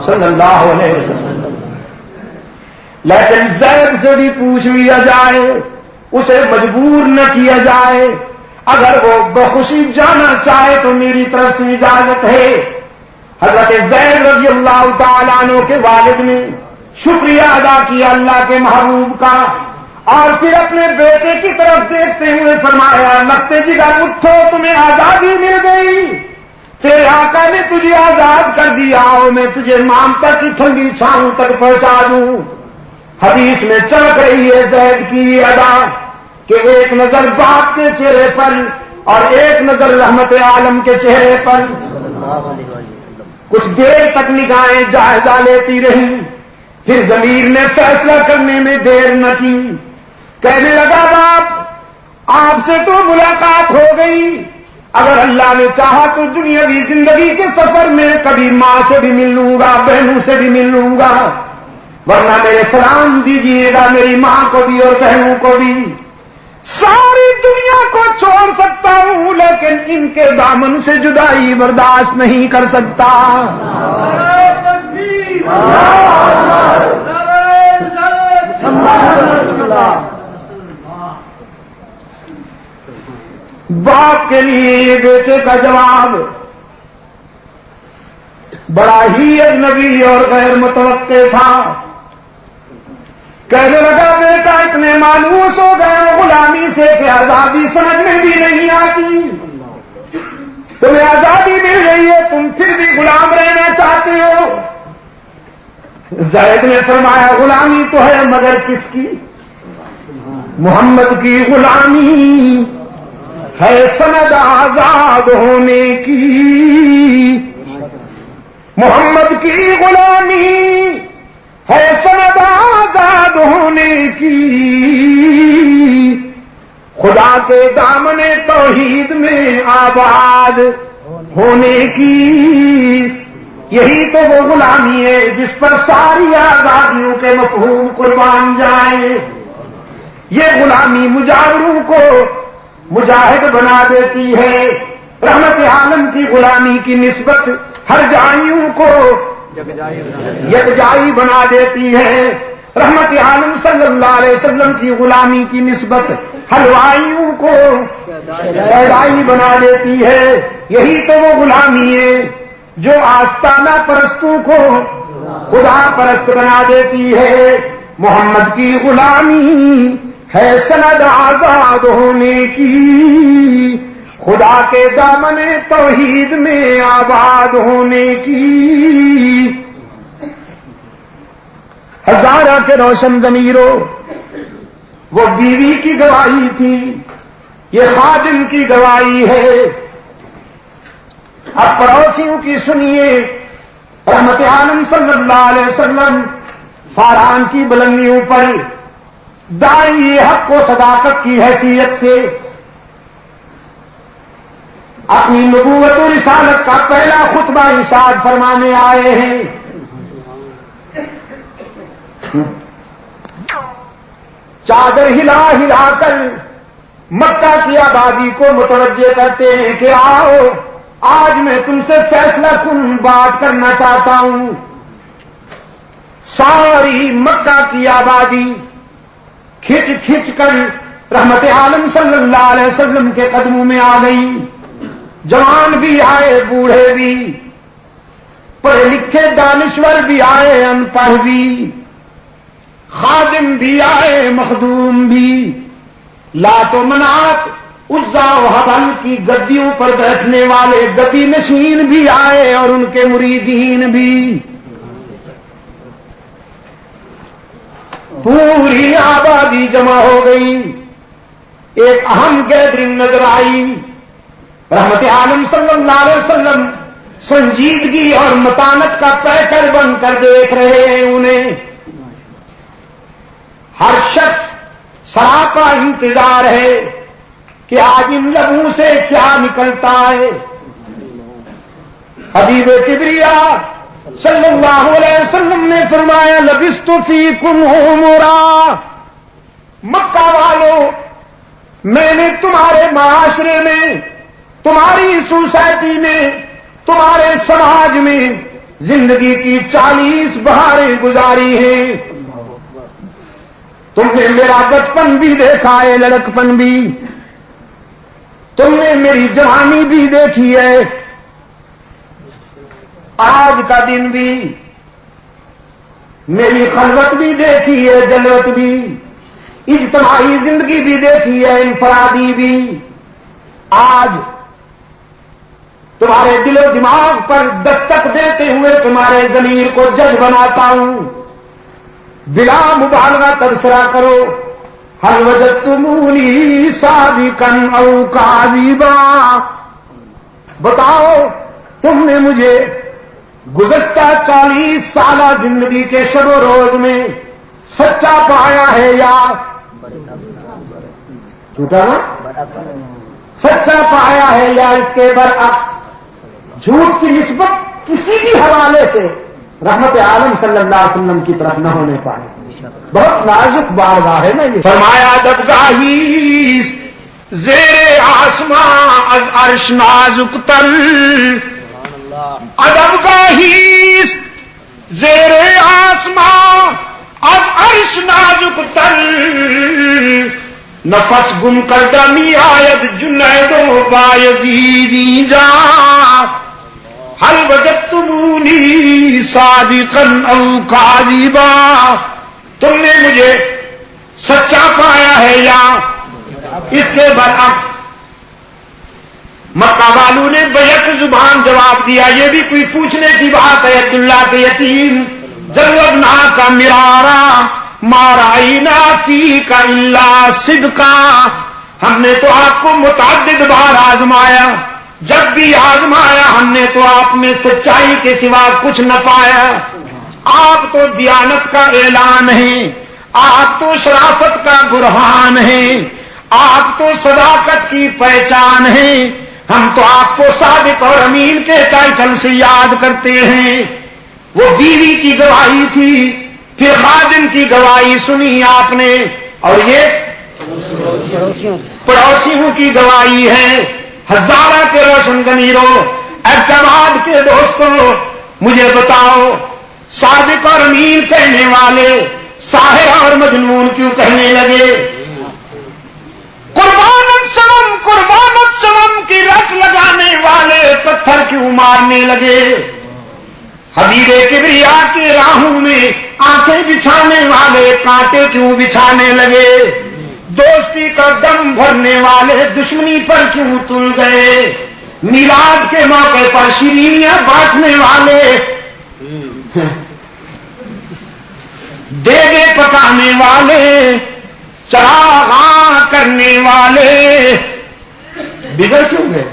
صلی اللہ علیہ وسلم۔ لیکن زید سے بھی پوچھ لیا جائے، اسے مجبور نہ کیا جائے، اگر وہ بخوشی جانا چاہے تو میری طرف سے اجازت ہے۔ حضرت زید رضی اللہ تعالیٰ عنہ کے والد نے شکریہ ادا کیا اللہ کے محبوب کا، اور پھر اپنے بیٹے کی طرف دیکھتے ہوئے فرمایا لگتے جگر اٹھو، تمہیں آزادی مل گئی، تیرے آقا نے تجھے آزاد کر دیا، اور میں تجھے مامتا کی ٹھنڈی چھاؤں تک پہنچا دوں۔ حدیث میں چمک رہی ہے زید کی ادا کہ ایک نظر باپ کے چہرے پر اور ایک نظر رحمت عالم کے چہرے پر، کچھ دیر تک نگاہیں جائزہ لیتی رہیں، پھر ضمیر نے فیصلہ کرنے میں دیر نہ کی، کہنے لگا باپ آپ سے تو ملاقات ہو گئی، اگر اللہ نے چاہا تو دنیاوی زندگی کے سفر میں کبھی ماں سے بھی مل لوں گا، بہنوں سے بھی مل لوں گا، ورنہ میرے سلام دیجیے گا میری ماں کو بھی اور بہنوں کو بھی۔ ساری دنیا کو چھوڑ سکتا ہوں لیکن ان کے دامن سے جدائی برداشت نہیں کر سکتا۔ باپ کے لیے بیٹے کا جواب بڑا ہی اجنبی اور غیر متوقع تھا۔ کہنے لگا بیٹا اتنے مانوس ہو گئے غلامی سے کہ آزادی سمجھ میں بھی نہیں آتی، تمہیں آزادی مل رہی ہے تم پھر بھی غلام رہنا چاہتے ہو۔ زید نے فرمایا غلامی تو ہے مگر کس کی؟ محمد کی غلامی ہے سند آزاد ہونے کی، محمد کی غلامی ہے سند آزاد ہونے کی، خدا کے دامن توحید میں آباد ہونے کی۔ یہی تو وہ غلامی ہے جس پر ساری آزادیوں کے مفہوم قربان جائیں۔ یہ غلامی مجاوروں کو مجاہد بنا دیتی ہے، رحمت عالم کی غلامی کی نسبت ہر جائیوں کو یکجائی بنا دیتی ہے، رحمت عالم صلی اللہ علیہ وسلم کی غلامی کی نسبت حلوائیوں کو شیدائی بنا دیتی ہے۔ یہی تو وہ غلامی ہے جو آستانہ پرستوں کو خدا پرست بنا دیتی ہے۔ محمد کی غلامی ہے سند آزاد ہونے کی، خدا کے دامن توحید میں آباد ہونے کی۔ ہزارہ کے روشن ضمیروں، وہ بیوی کی گواہی تھی، یہ خادم کی گواہی ہے۔ اب پڑوسیوں کی سنیے، رحمت عالم صلی اللہ علیہ وسلم فاران کی بلندیوں پر داعی حق و صداقت کی حیثیت سے اپنی نبوت و رسالت کا پہلا خطبہ ارشاد فرمانے آئے ہیں. چادر ہلا ہلا کر مکہ کی آبادی کو متوجہ کرتے ہیں کہ آؤ آج میں تم سے فیصلہ کن بات کرنا چاہتا ہوں. ساری مکہ کی آبادی کھچ کھچ کر رحمت عالم صلی اللہ علیہ وسلم کے قدموں میں آ گئی. جوان بھی آئے, بوڑھے بھی, پڑھے لکھے دانشور بھی آئے, ان پڑھ بھی, خادم بھی آئے, مخدوم بھی, لات و منات, عزا و حبل کی گدیوں پر بیٹھنے والے گدی نشین بھی آئے اور ان کے مریدین بھی. پوری آبادی جمع ہو گئی. ایک اہم گیدرنگ نظر آئی. رحمت عالم صلی اللہ علیہ وسلم سنجیدگی اور متانت کا پیکر بن کر دیکھ رہے ہیں انہیں. ہر شخص سراپا انتظار ہے کہ آج ان لبوں سے کیا نکلتا ہے. حبیب کبریا صلی اللہ علیہ وسلم نے فرمایا لبثت فیکم عمرا. مکہ والوں, میں نے تمہارے معاشرے میں, تمہاری سوسائٹی میں, تمہارے سماج میں زندگی کی 40 بہاریں گزاری ہیں. تم نے میرا بچپن بھی دیکھا ہے, لڑکپن بھی, تم نے میری جوانی بھی دیکھی ہے, آج کا دن بھی, میری خلوت بھی دیکھی ہے, جلوت بھی, اجتماعی زندگی بھی دیکھی ہے, انفرادی بھی. آج تمہارے دل و دماغ پر دستک دیتے ہوئے تمہارے ضمیر کو جج بناتا ہوں. بلا مبالغہ تبصرہ کرو. هل وجدتمونی صادقا او کاذبا. بتاؤ تم نے مجھے گزشتہ 40 سالہ زندگی کے شب و روز میں سچا پایا ہے یا جھوٹا نا, سچا پایا ہے یا اس کے برعکس جھوٹ کی نسبت کسی بھی حوالے سے رحمت عالم صلی اللہ علیہ وسلم کی طرف نہ ہونے پائے. بہت نازک بارگاہ ہے نا یہ. فرمایا ادبگاہی زیر آسمان از عرش نازک تر. ادبگاہی زیر آسمان از عرش نازک تر. نفس گم کردہ می آید جنید و بایزیدی جا. هل وجدتمونی صادقا او کاذبا. تم نے مجھے سچا پایا ہے یا اس کے برعکس. مکہ والوں نے بیک زبان جواب دیا. یہ بھی کوئی پوچھنے کی بات ہے. عبداللہ کے یتیم جربنا کا مرارا ما رأینا فیک الا صدقا. ہم نے تو آپ کو متعدد بار آزمایا, جب بھی آزمایا ہم نے تو آپ میں سچائی کے سوا کچھ نہ پایا. آپ تو دیانت کا اعلان ہیں, آپ تو شرافت کا برہان ہیں, آپ تو صداقت کی پہچان ہیں. ہم تو آپ کو صادق اور امین کے ٹائٹل سے یاد کرتے ہیں. وہ بیوی کی گواہی تھی, پھر خادم کی گواہی سنی آپ نے, اور یہ پڑوسیوں کی گواہی ہے. ہزارہ کے روشن ضمیروں, اعتماد کے دوستوں, مجھے بتاؤ صادق اور امین کہنے والے ساحر اور مجنون کیوں کہنے لگے؟ قربانت سنم کی رٹ لگانے والے پتھر کیوں مارنے لگے؟ حبیب کبریا کی راہوں میں آنکھیں بچھانے والے کانٹے کیوں بچھانے لگے؟ دوستی کا دم بھرنے والے دشمنی پر کیوں تل گئے؟ میلاد کے موقع پر شیرینیاں بانٹنے والے, دیگے پکانے والے, چراغاں کرنے والے بگڑ کیوں گئے؟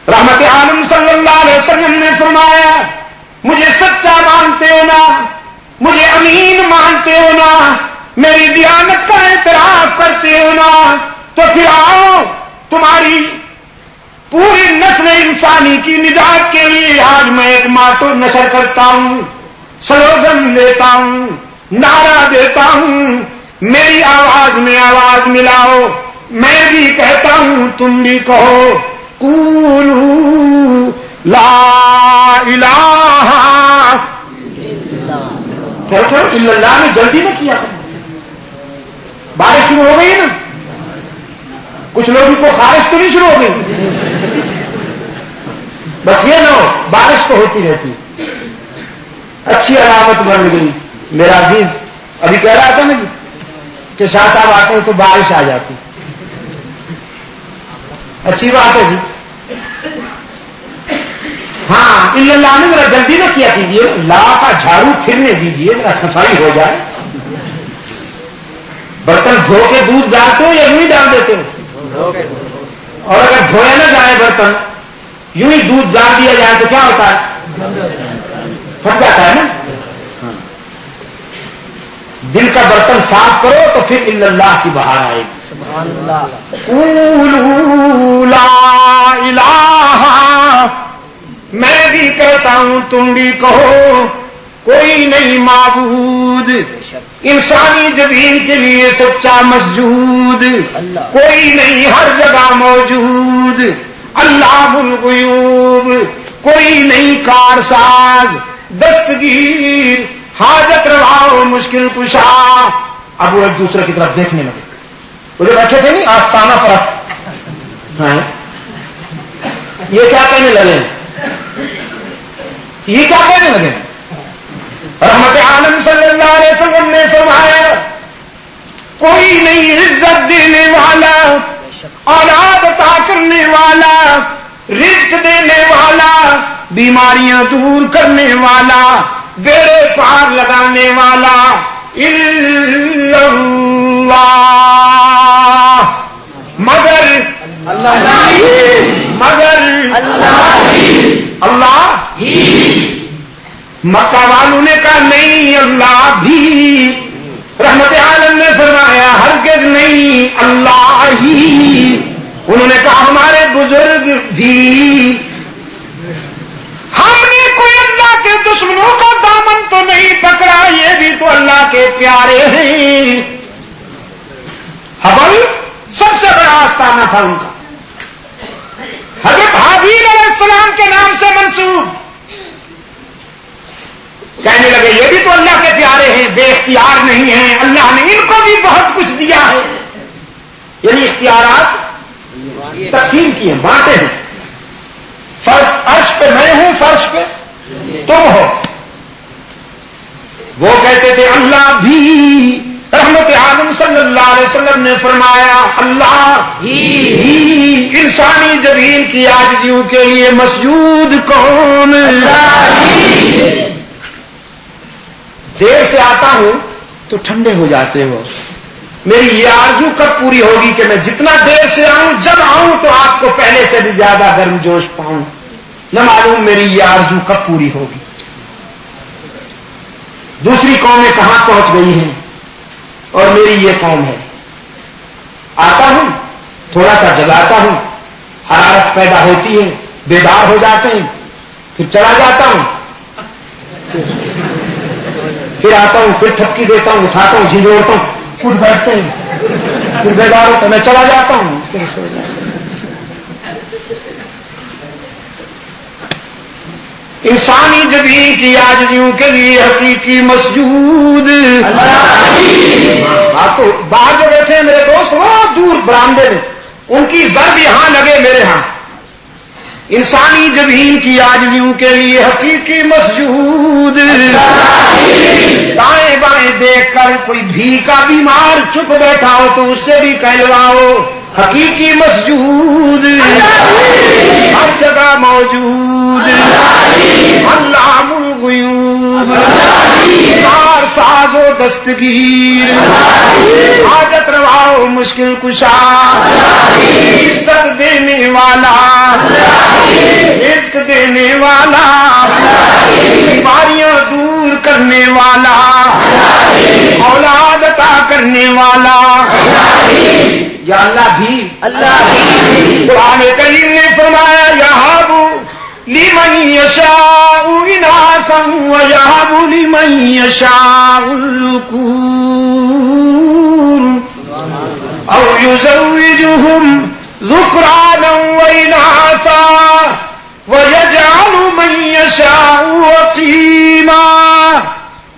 رحمت عالم صلی اللہ علیہ وسلم نے فرمایا مجھے سچا مانتے ہو نا, مجھے امین مانتے ہو نا, میری دیانت کا اعتراف کرتے ہو نا, تو پھر آؤ تمہاری پوری نسل انسانی کی نجات کے لیے آج میں ایک ماٹو نشر کرتا ہوں، سلوگن دیتا ہوں، نعرہ دیتا ہوں، میری آواز میں آواز ملاؤ، میں بھی کہتا ہوں تم بھی کہو، قولوا لا الہ الا اللہ نے جلدی نہ کیا، بارش شروع ہو گئی نا، کچھ لوگوں کو خارش تو نہیں شروع ہو گئی، بس یہ نہ ہو، بارش تو ہوتی رہتی، اچھی علامت بن گئی۔ میرا عزیز ابھی کہہ رہا تھا نا جی کہ شاہ صاحب آتے ہیں تو بارش آ جاتی، اچھی بات ہے جی۔ ہاں اللہ نے ذرا جلدی نہ کیا کیجیے، لا کا جھاڑو پھرنے دیجیے، ذرا صفائی ہو جائے۔ برتن دھو کے دودھ ڈالتے ہو یا یوں ہی ڈال دیتے ہو؟ اور اگر دھویا نہ جائے برتن، یوں ہی دودھ ڈال دیا جائے تو کیا ہوتا ہے؟ پھٹ جاتا ہے نا۔ دل کا برتن صاف کرو تو پھر اللہ کی بہار آئے گی۔ سبحان اللہ۔ قولوا لا الہ، میں بھی کہتا ہوں تم بھی کہو، کوئی نہیں معبود انسانی جبین کے لیے سچا مسجود، کوئی نہیں ہر جگہ موجود، اللہ الغیوب، کوئی نہیں کارساز دستگیر، حاجت روا مشکل کشا۔ اب وہ ایک دوسرے کی طرف دیکھنے لگے، وہ جو بیٹھے تھے نہیں آستانہ پرست، یہ کیا کہنے لگے؟ یہ کیا کہنے لگے؟ رحمت عالم صلی اللہ علیہ وسلم نے فرمایا، کوئی نہیں عزت دینے والا، اولاد عطا کرنے والا، رزق دینے والا، بیماریاں دور کرنے والا، بیڑے پار لگانے والا الا اللہ، مگر اللہ ہی۔ مکہ والوں نے کہا نہیں اللہ بھی، رحمت عالم نے فرمایا ہرگز نہیں اللہ ہی۔ انہوں نے کہا ہمارے بزرگ بھی، ہم نے کوئی اللہ کے دشمنوں کا دامن تو نہیں پکڑا، یہ بھی تو اللہ کے پیارے ہیں۔ حبل سب سے بڑا آستانہ تھا ان کا، حضرت حابیل علیہ السلام کے نام سے منسوب، کہنے لگے یہ بھی تو اللہ کے پیارے ہیں، بے اختیار نہیں ہیں، اللہ نے ان کو بھی بہت کچھ دیا ہے، یعنی اختیارات تقسیم کیے، بانٹے ہیں، عرش پہ میں ہوں، فرش پہ تم ہو۔ وہ کہتے تھے اللہ بھی، رحمت عالم صلی اللہ علیہ وسلم نے فرمایا اللہ ہی، انسانی جبین کی عاجزیوں کے لیے مسجود کون؟ دیر سے آتا ہوں تو ٹھنڈے ہو جاتے ہو، میری یہ آرزو کب پوری ہوگی کہ میں جتنا دیر سے آؤں، جب آؤں تو آپ کو پہلے سے بھی زیادہ گرم جوش پاؤں، نہ معلوم میری یہ آرزو کب پوری ہوگی۔ دوسری قومیں کہاں پہنچ گئی ہیں اور میری یہ قوم ہے، آتا ہوں تھوڑا سا جگاتا ہوں، حرارت پیدا ہوتی ہے، بیدار ہو جاتے ہیں، پھر چلا جاتا ہوں، پھر آتا ہوں، پھر تھپکی دیتا ہوں، اٹھاتا ہوں، جھنجھوڑتا ہوں، اٹھ بیٹھتے ہیں، پھر بیدار ہوتا ہوں، میں چلا جاتا ہوں، پھر سو جاتا ہوں۔ انسانی جبین کی عاجزیوں کے لیے حقیقی مسجود اللہ۔ تو باہر جو بیٹھے ہیں میرے دوست وہ دور برآمدے میں، ان کی ضرب یہاں لگے میرے ہاں۔ انسانی جبین کی عاجزیوں کے لیے حقیقی مسجود، دائیں بائیں دیکھ کر کوئی بھیکا بیمار چپ بیٹھا ہو تو اس سے بھی کہلواؤ حقیقی مسجود، ہر جگہ موجود علام الغیوب، کار ساز و دستگیر، حاجت روا و مشکل کشا، عزت دینے والا، رزق دینے والا، بیماریاں دور کرنے والا، اولاد عطا کرنے کرنے والا یا اللہ بھی قرآن کریم نے فرمایا یہاب لمن یشاء اناثا ویہب لمن یشاء الذکور او یزوجہم ذکرانا واناثا وَيَجْعَلُ مَن يَشَاءُ عَقِيمًا.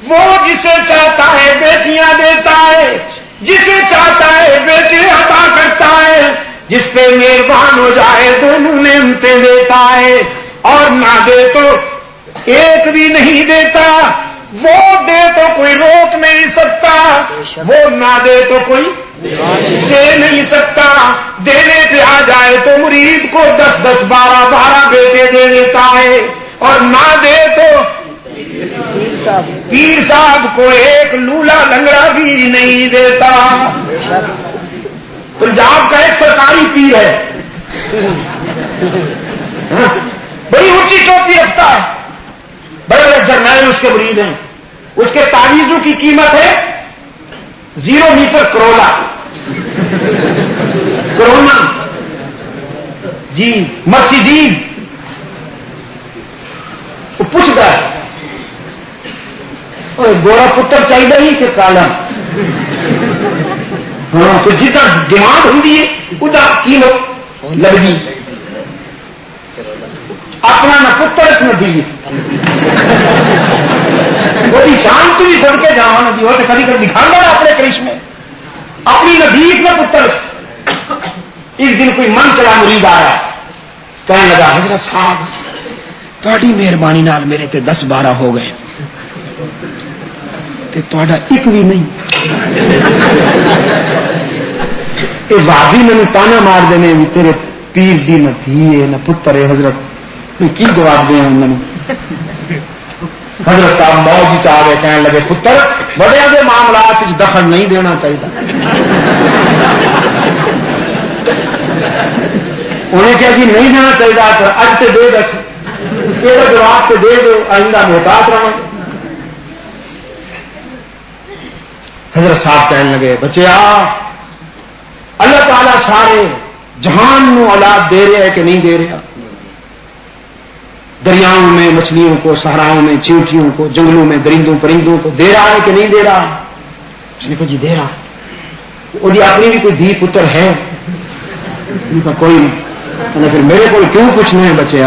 وہ جسے چاہتا ہے بیٹیاں دیتا ہے، جسے چاہتا ہے بیٹے عطا کرتا ہے، جس پہ مہربان ہو جائے دونوں نعمتیں دیتا ہے، اور نہ دے تو ایک بھی نہیں دیتا. وہ دے تو کوئی روک نہیں سکتا، وہ نہ دے تو کوئی دے نہیں سکتا. دینے پہ آ جائے تو مرید کو 10 12 بیٹے دے دیتا ہے، اور نہ دے تو پیر صاحب کو ایک لولا لنگڑا بھی نہیں دیتا. پنجاب کا ایک سرکاری پیر ہے، بڑی اونچی ٹوپی رکھتا ہے، بڑے بڑے جرنیل اس کے مرید ہیں. اس کے تعویذوں کی قیمت ہے 0 میٹر کرولا جی مرسیڈیز. پوچھ گئے گورا پتر چاہیے ہی کہ کالا. ہاں تو جتنا ڈیمانڈ ہوں ادھر قیمت لگتی. اپنا نہ پتر اس ندیس وہی شان تو بھی سڑکے جا ندی ہو تو کبھی کبھی دکھا گا اپنے کرشمے اپنی ندیس میں پتر. ایک دن کوئی من چلا مرید آیا، کہنے لگا حضرت صاحب تھوڑی مہربانی نال میرے تے 10 12 ہو گئے تے تھوڑا ایک بھی نہیں. یہ وادی میں تانا مار دینے بھی تیرے پیر دی نہ دھی ہے نہ پتر ہے. حضرت کی جواب دیں انہوں نے؟ حضرت صاحب موج چاہ گئے، کہنے لگے پتر بڑے دے معاملات دخل نہیں دینا چاہیے. انہیں کیا جی نہیں دینا چاہیے، پر اج تے دے بیٹھے یہ جواب تے دے دو، آئندہ محتاط رہو. حضرت صاحب کہنے لگے بچے اللہ تعالیٰ سارے جہان نو اولاد دے رہا ہے کہ نہیں دے رہا؟ دریاؤں میں مچھلیوں کو، صحراؤں میں چیونٹیوں کو، جنگلوں میں درندوں پرندوں کو دے رہا ہے کہ نہیں دے رہا؟ اس نے کہا جی دے رہا. وہ اپنی بھی کوئی دھی پتر ہے؟ ان کا کوئی نہیں. پھر میرے کو کیوں پوچھنا ہے بچے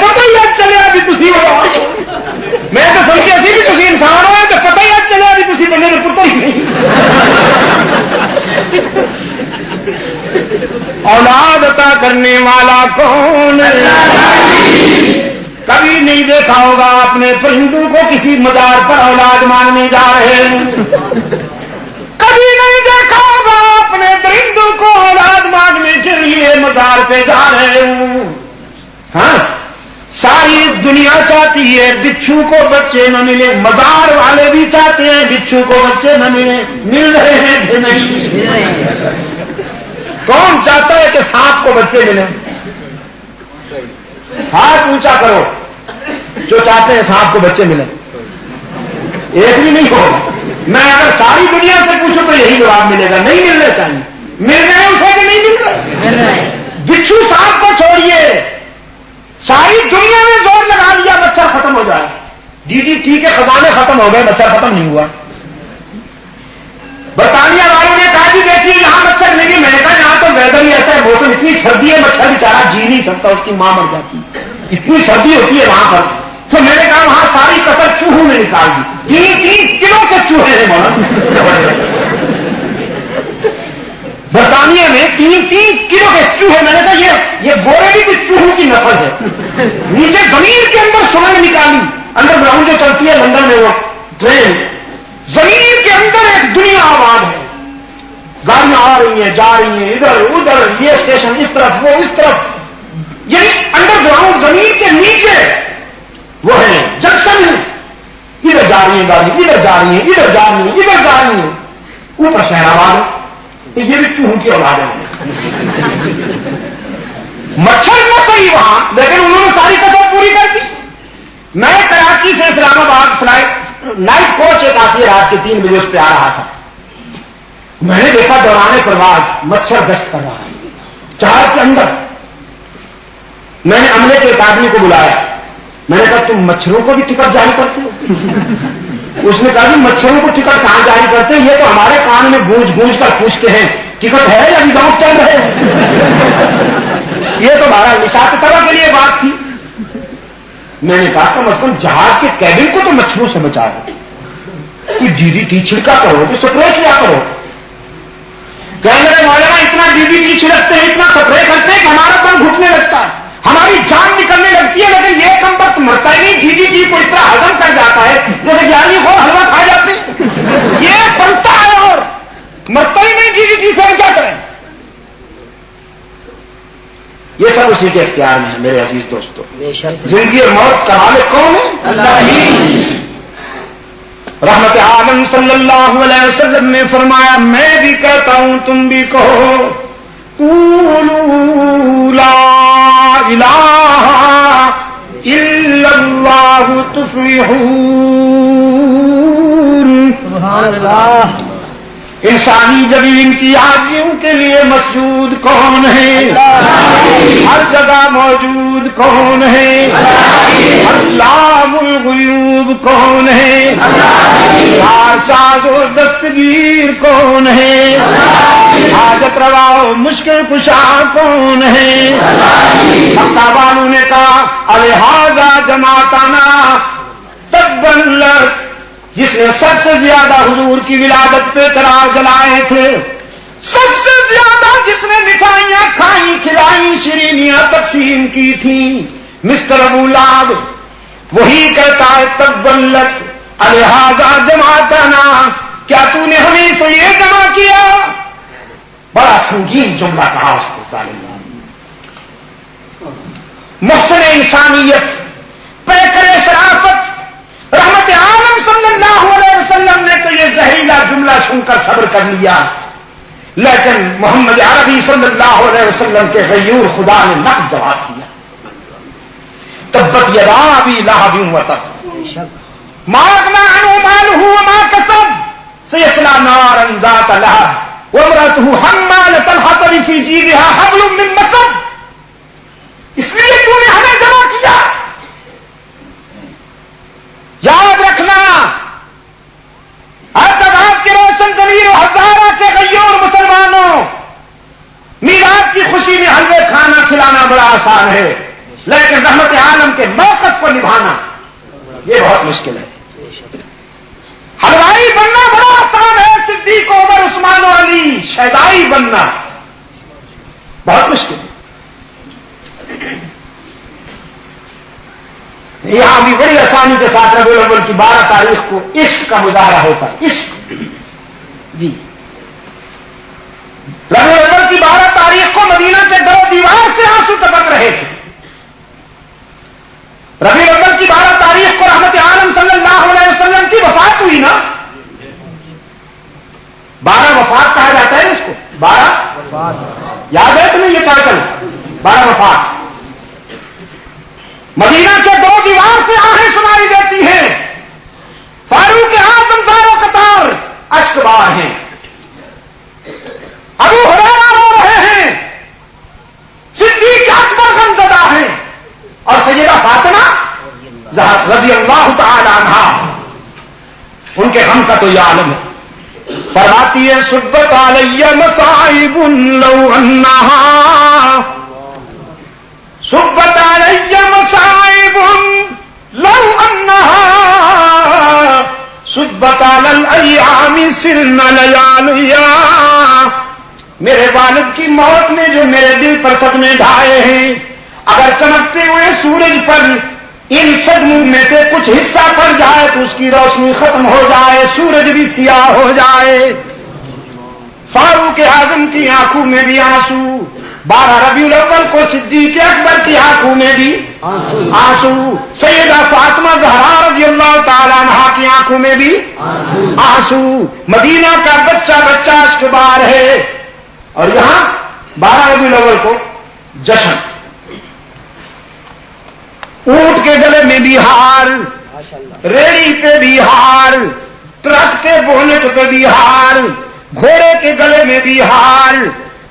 پتہ ہی آج چلے ابھی تھی. میں تو سمجھا سی بھی تھی انسان ہو تو پتہ ہی آج چلے ابھی تھی بندے کے پتر ہی نہیں. اولاد عطا کرنے والا کون؟ کبھی نہیں دیکھا ہوگا اپنے پرندوں کو کسی مزار پر اولاد مانگنے جا رہے ہیں. کبھی نہیں دیکھا ہوگا اپنے پرندوں کو اولاد مانگنے کے لیے مزار پہ جا رہے ہوں. ہاں ساری دنیا چاہتی ہے بچھو کو بچے نہ ملے، مزار والے بھی چاہتے ہیں بچھو کو بچے نہ ملے. مل رہے ہیں کہ نہیں؟ کون چاہتا ہے کہ سانپ کو بچے ملیں؟ ہاتھ اونچا کرو جو چاہتے ہیں سانپ کو بچے ملیں. ایک بھی نہیں ہوگا. میں اگر ساری دنیا سے پوچھوں تو یہی جواب ملے گا، نہیں ملنے چاہیے. مل رہے ہیں اسے کہ نہیں مل رہے؟ بچھو سانپ کو چھوڑیے، ساری دنیا میں زور لگا لیا مچھر ختم ہو جائے. DDT کے خزانے ختم ہو گئے، مچھر ختم نہیں ہوا. برطانیہ والوں نے کہا جی دیکھیے یہاں مچھر نہیں. میں نے کہا یہاں تو ویدر ہی ایسا ہے، موسم اتنی سردی ہے مچھر بیچارہ جی نہیں سکتا، اس کی ماں مر جاتی، اتنی سردی ہوتی ہے وہاں پر. تو میں نے کہا وہاں ساری کسر چوہوں میں نکال دی. 3 کلو کے چوہے ہیں مولانا برطانیہ میں 3 کلو کے چوہے. میں نے کہا یہ گورے بھی چوہوں کی نسل ہے. نیچے زمین کے اندر سرنگ نکالی، انڈر گراؤنڈ جو چلتی ہے لندن میں وہ ٹرین، زمین کے اندر ایک دنیا آباد ہے. گاڑیاں آ رہی ہیں جا رہی ہیں ادھر ادھر، یہ اسٹیشن اس طرف وہ اس طرف. یعنی انڈر گراؤنڈ زمین کے نیچے وہ ہے جنکشن ہے. ادھر جا رہی ہیں گاڑی، ادھر جا رہی ہیں، ادھر جا رہی ہیں، ادھر جا رہی ہیں. اوپر شہر آباد ہے. یہ بھی چوہوں کی اولاد ہے. مچھر نہ صحیح وہاں، لیکن انہوں نے ساری کسر پوری کر دی. میں کراچی سے اسلام آباد فلائٹ نائٹ کوچ ایک آتی ہے رات کے 3 بجے، اس پہ آ رہا تھا. میں نے دیکھا دوران پرواز مچھر گشت کر رہا ہے جہاز کے اندر. میں نے عملے کے ایک آدمی کو بلایا. میں نے کہا تم مچھروں کو بھی ٹکٹ جاری کرتے ہو؟ اس نے کہا کہ مچھروں کو ٹکٹ کہاں جاری کرتے ہیں، یہ تو ہمارے کان میں گونج گونج کر پوچھتے ہیں ٹکٹ ہے یا وداؤٹ چل رہے. یہ تو ہمارا نشاط طرح کے لیے بات تھی. میں نے کہا کم از کم جہاز کے کیبن کو تو مچھروں سے بچا دو. کوئی DDT چھڑکا کرو، کوئی سپرے کیا کرو. کہنے لگے مولانا اتنا DDT چھڑکتے ہیں، اتنا سپرے کرتے ہیں کہ ہمارا دم گھٹنے لگتا ہے، ہماری جان نکلنے لگتی ہے، لیکن یہ کم وقت مرتا ہی نہیں. DDT کو اس طرح ہضم کر جاتا ہے جیسے جانی ہو حلوہ کھا جاتے. یہ پلتا ہے اور مرتا ہی نہیں DDT سے. ہم کیا کریں؟ یہ سب اسی کے اختیار میں ہے میرے عزیز دوستو. زندگی اور موت کا مالک کون ہے؟ اللہ ہی. رحمت عالم صلی اللہ علیہ وسلم نے فرمایا میں بھی کہتا ہوں تم بھی کہو قولوا لا الہ الا اللہ تفلحون. سبحان اللہ. انسانی جبین کی عاجزیوں کے لیے مسجود کون ہے؟ ہر جگہ موجود کون ہے؟ علام الغیوب کون ہے؟ ساز و دستگیر کون ہے؟ حاجت روا و مشکل کشا کون ہے؟ مکہ والوں نے کہا الہذا جماعتنا تبا لک، جس نے سب سے زیادہ حضور کی ولادت پہ چراغ جلائے تھے، سب سے زیادہ جس نے مٹھائیاں کھائیں کھلائیں شیرینیاں تقسیم کی تھیں، مسٹر ابو لہب، وہی کہتا ہے تبا لک الہذا جماعتنا، کیا تو نے ہمیں سے یہ جمع کیا؟ بڑا سنگین جملہ کہا اس نے ظالم. محسن انسانیت، پیکر شرافت، رحمت عالم صلی اللہ علیہ وسلم نے تو یہ زہریلا جملہ سن کر صبر کر لیا، لیکن محمد عربی صلی اللہ علیہ وسلم کے غیور خدا نے نقد جواب دیا. تبت یدا ابی لہب وتب ما اغنی عنہ مالہ وما کسب سیصلی نارا ذات لہب وامرأتہ حمالۃ الحطب فی جیدہا حبل من مسد. اس لیے تو نے ہمیں جمع کیا. یاد رکھنا ہر جگہ کے روشن ضمیر و ہزارہ کے غیور مسلمانوں، میلاد کی خوشی میں حلوے کھانا کھلانا بڑا آسان ہے، لیکن رحمت عالم کے موقف کو نبھانا یہ بہت مشکل ہے. حلوائی بننا بڑا آسان ہے، صدیق عمر عثمان و علی. شہدائی بننا بہت مشکل ہے. یہاں بھی بڑی آسانی کے ساتھ ربیع الاول کی 12 تاریخ کو عشق کا مظاہرہ ہوتا ہے. عشق جی ربیع الاول کی 12 تاریخ کو مدینہ کے در و دیوار سے آنسو ٹپک رہے تھے. ربیع الاول کی 12 تاریخ کو رحمت عالم صلی اللہ علیہ وسلم کی وفات ہوئی نا. 12 وفات کہا جاتا ہے اس کو. 12 یاد ہے تمہیں یہ ٹائٹل؟ 12 وفات. مدینہ کے دو دیوار سے آہیں سنائی دیتی ہیں. فاروق اعظم زار و قطار اشک بار ہیں. ابو ہریرہ رو رہے ہیں. صدیق اکبر غمزدہ ہیں. اور سیدہ فاطمہ رضی اللہ تعالی عنہا، ان کے غم کا تو یہ عالم ہے. فرماتی ہے صبت علی مصائب لو انہا، صبت علی مصائب لو انہا صبت علی الایام سرن لیالیا. میرے والد کی موت نے جو میرے دل پر صدمے ڈھائے ہیں، اگر چمکتے ہوئے سورج پر ان صدموں میں سے کچھ حصہ پڑ جائے تو اس کی روشنی ختم ہو جائے، سورج بھی سیاہ ہو جائے. فاروق اعظم کی آنکھوں میں بھی آنسو. 12 ربیع الاول کو صدیق اکبر کی آنکھوں میں بھی آنسو. سیدہ فاطمہ زہرا رضی اللہ تعالی عنہا کی آنکھوں میں بھی آنسو. مدینہ کا بچہ بچہ اشک بار ہے. اور یہاں 12 ربیع الاول کو جشن. اونٹ کے گلے میں بھی ہار، ریڑھی پہ بھی ہار، ٹرک کے بونٹ پہ بھی ہار، گھوڑے کے گلے میں بھی ہار،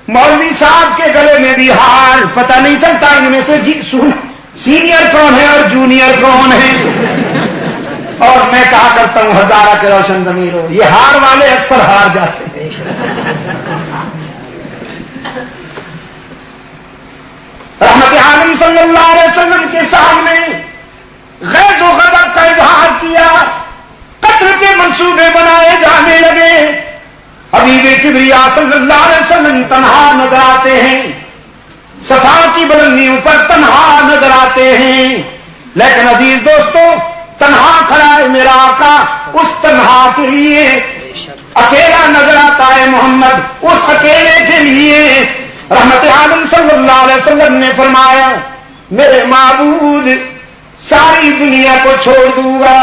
مولوی صاحب کے گلے میں بھی ہار. پتہ نہیں چلتا ان میں سے سینئر کون ہے اور جونیئر کون ہے. اور میں کہا کرتا ہوں ہزارہ کے روشن ضمیروں، یہ ہار والے اکثر ہار جاتے ہیں. رحمت عالم صلی اللہ علیہ وسلم کے سامنے غیظ و غضب کا اظہار کیا، قتل کے منصوبے بنائے جانے لگے. حبیب کبریا صلی اللہ علیہ وسلم تنہا نظر آتے ہیں، صفا کی بلندیوں پر تنہا نظر آتے ہیں. لیکن عزیز دوستو، تنہا کھڑا ہے میرا آقا، اس تنہا کے لیے اکیلا نظر آتا ہے محمد، اس اکیلے کے لیے رحمت عالم صلی اللہ علیہ وسلم نے فرمایا میرے معبود ساری دنیا کو چھوڑ دوں گا،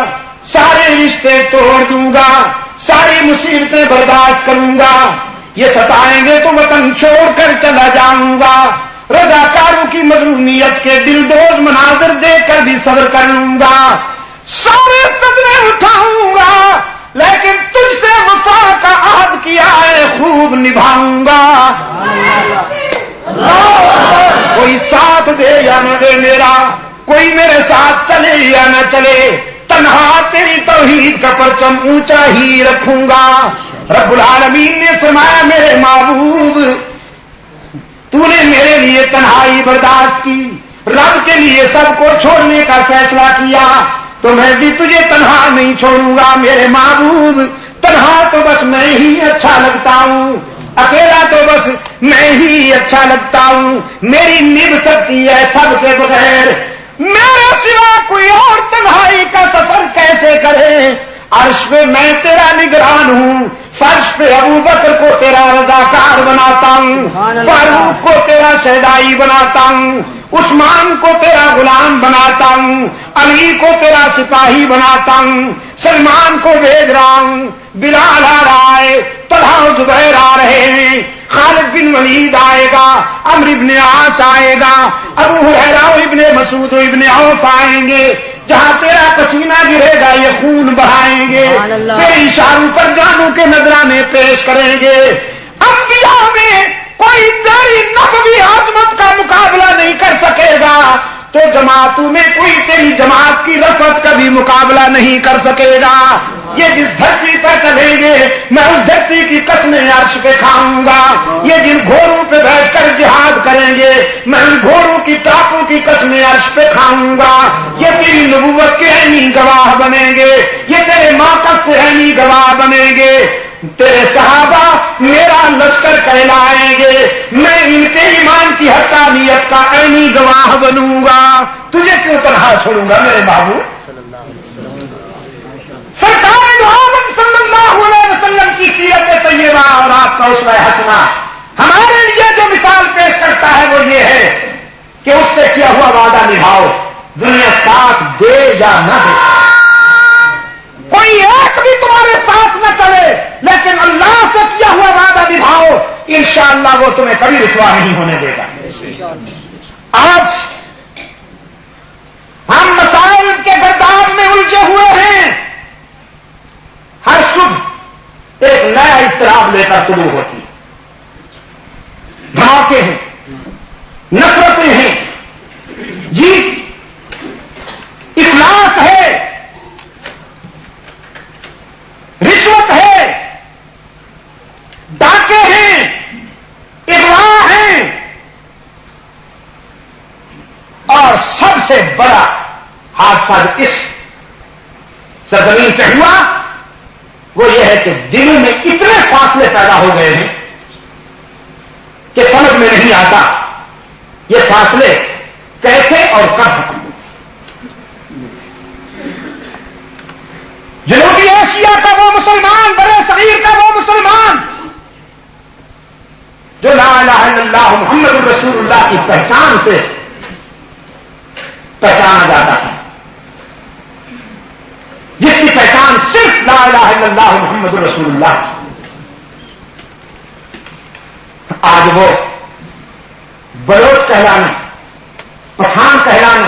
سارے رشتے توڑ دوں گا، ساری مصیبتیں برداشت کروں گا، یہ ستائیں گے تو وطن چھوڑ کر چلا جاؤں گا، رضاکاروں کی مظلومیت کے دلدوز مناظر دیکھ کر بھی صبر کر لوں گا، سارے صدمے اٹھاؤں گا، لیکن تجھ سے وفا کا عہد کیا ہے خوب نبھاؤں گا. کوئی ساتھ دے یا نہ دے میرا، کوئی میرے ساتھ چلے یا نہ چلے، تنہا تیری توحید کا پرچم اونچا ہی رکھوں گا. رب العالمین نے فرمایا میرے محبوب تو نے میرے لیے تنہائی برداشت کی، رب کے لیے سب کو چھوڑنے کا فیصلہ کیا، تو میں بھی تجھے تنہا نہیں چھوڑوں گا میرے محبوب. تنہا تو بس میں ہی اچھا لگتا ہوں، اکیلا تو بس میں ہی اچھا لگتا ہوں، میری نبھ سکتی ہے سب کے بغیر، میرے سوا کوئی اور تنہائی کا سفر کیسے کرے. عرش پہ میں تیرا نگران ہوں، فرش پہ ابو بکر کو تیرا رضاکار بناتا ہوں، فاروق کو تیرا شہدائی بناتا ہوں، عثمان کو تیرا غلام بناتا ہوں، علی کو تیرا سپاہی بناتا ہوں، سلمان کو بھیج رہا ہوں، بلال آ رہا ہے، طلحہ و زبیر آ رہے ہیں، خالد بن ولید آئے گا، عمرو ابن عاص آئے گا، ابو ہریرہ ابن مسعود و ابن عوف آئیں گے. جہاں تیرا پسینہ گرے گا یہ خون بہائیں گے، تیرے اشاروں پر جانوں کے نذرانے پیش کریں گے. انبیاء میں کوئی تیری نبوی عظمت کا مقابلہ نہیں کر سکے گا، تو جماعتوں میں کوئی تیری جماعت کی رفعت کا بھی مقابلہ نہیں کر سکے گا. یہ جس دھرتی پر چلیں گے میں اس دھرتی کی قسمیں عرش پہ کھاؤں گا، یہ جن گھوڑوں پہ بیٹھ کر جہاد کریں گے میں ان گھوڑوں کی ٹاپوں کی قسمیں عرش پہ کھاؤں گا. یہ تیری نبوت کے عینی گواہ بنیں گے، یہ تیرے موقف کے عینی گواہ بنیں گے، تیرے صحابہ میرا لشکر کہلائیں گے، میں ان کے ایمان کی حقانیت کا عینی گواہ بنوں گا. تجھے کیوں تنہا چھوڑوں گا میرے بابو. سرکار عالم صلی اللہ علیہ وسلم کی سیرت طیبہ اور آپ کا اسوہ حسنہ ہمارے لیے جو مثال پیش کرتا ہے وہ یہ ہے کہ اس سے کیا ہوا وعدہ نبھاؤ، دنیا ساتھ دے یا نہ دے، کوئی ایک بھی تمہارے ساتھ نہ چلے، لیکن اللہ سے کیا ہوا وعدہ نبھاؤ، انشاءاللہ وہ تمہیں کبھی رسوا نہیں ہونے دے گا. آج ہم مسائل کے گرداب میں الجھے ہوئے ہیں، ہر صبح ایک نیا اضطراب لے کر طلوع ہوتی ہے، دھماکے ہیں، نفرتیں ہیں، جی افلاس ہے، رشوت ہے، ڈاکے ہیں، اغوا ہیں، اور سب سے بڑا حادثہ جو اس سرزمین پہ ہوا وہ یہ ہے کہ دلوں میں اتنے فاصلے پیدا ہو گئے ہیں کہ سمجھ میں نہیں آتا یہ فاصلے کیسے اور کب ختم ہو. جنوبی ایشیا کا وہ مسلمان، برے صغیر کا وہ مسلمان جو لا الہ الا اللہ محمد الرسول اللہ کی پہچان سے پہچانا جاتا ہے، جس کی پہچان صرف لا الہ الا اللہ محمد رسول اللہ. آج وہ بلوچ کہلانا، پٹھان کہلانا،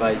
22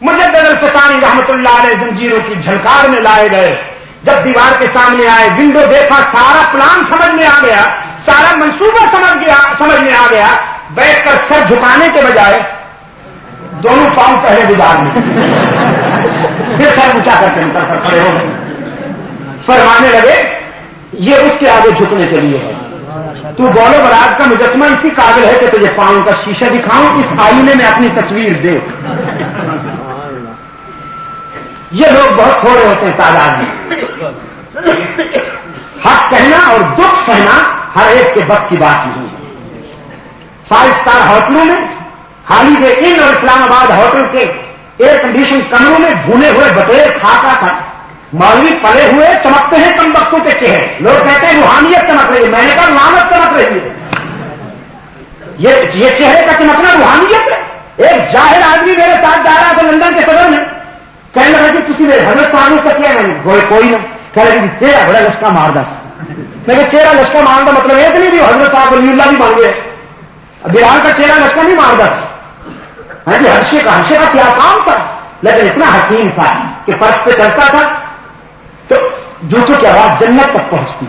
مجدد الفسانی رحمت اللہ علیہ زنجیروں کی جھنکار میں لائے گئے. جب دیوار کے سامنے آئے, ونڈو دیکھا, سارا پلان سمجھ میں آ گیا, سارا منصوبہ سمجھ میں آ گیا. بیٹھ کر سر جھکانے کے بجائے دونوں پاؤں پہلے دیوار میں, پھر سر اونچا کر کے انتر کر کھڑے ہو گئے. فرمانے لگے یہ اس کے آگے جھکنے کے لیے ہے. تو بولو برات کا مجسمہ اسی قابل ہے کہ تجھے پاؤں کا شیشہ دکھاؤں, اس آئینے میں اپنی تصویر دیکھ. یہ لوگ بہت تھوڑے ہوتے ہیں تعداد میں. حق کہنا اور دکھ سہنا ہر ایک کے بس کی بات نہیں ہے. 5 اسٹار ہوٹلوں میں, ہالیڈے ان اور اسلام آباد ہوٹل کے ایئر کنڈیشن کمروں میں بھونے ہوئے بٹیر کھاتا تھا. مولوی پلے ہوئے چمکتے ہیں کم وقتوں کے چہرے. لوگ کہتے ہیں روحانیت چمک رہی ہے. میں نے کہا لعنت چمک رہی ہے. یہ چہرے کا چمکنا روحانیت ہے. ایک جاہل آدمی میرے ساتھ جا رہا تھا لندن کے صدر میں, کہنے لگا کہ تھی میرے حضرت صاحب کا کیا ہے. کوئی نہ کہہ رہے کہ چہرہ بڑا لشکا مار دس. میں کہ چہرہ لشکا مارن کا مطلب ایک نہیں بھی حضرت صاحب ولی اللہ بھی بن گئے. بلال کا چہرہ لشکا نہیں مار دس. ہاں جی, ہرشے کا کیا کام تھا, لیکن اتنا حکیم تھا کہ فرش پہ چلتا تھا تو جوتوں کی آواز جنت تک پہنچتی.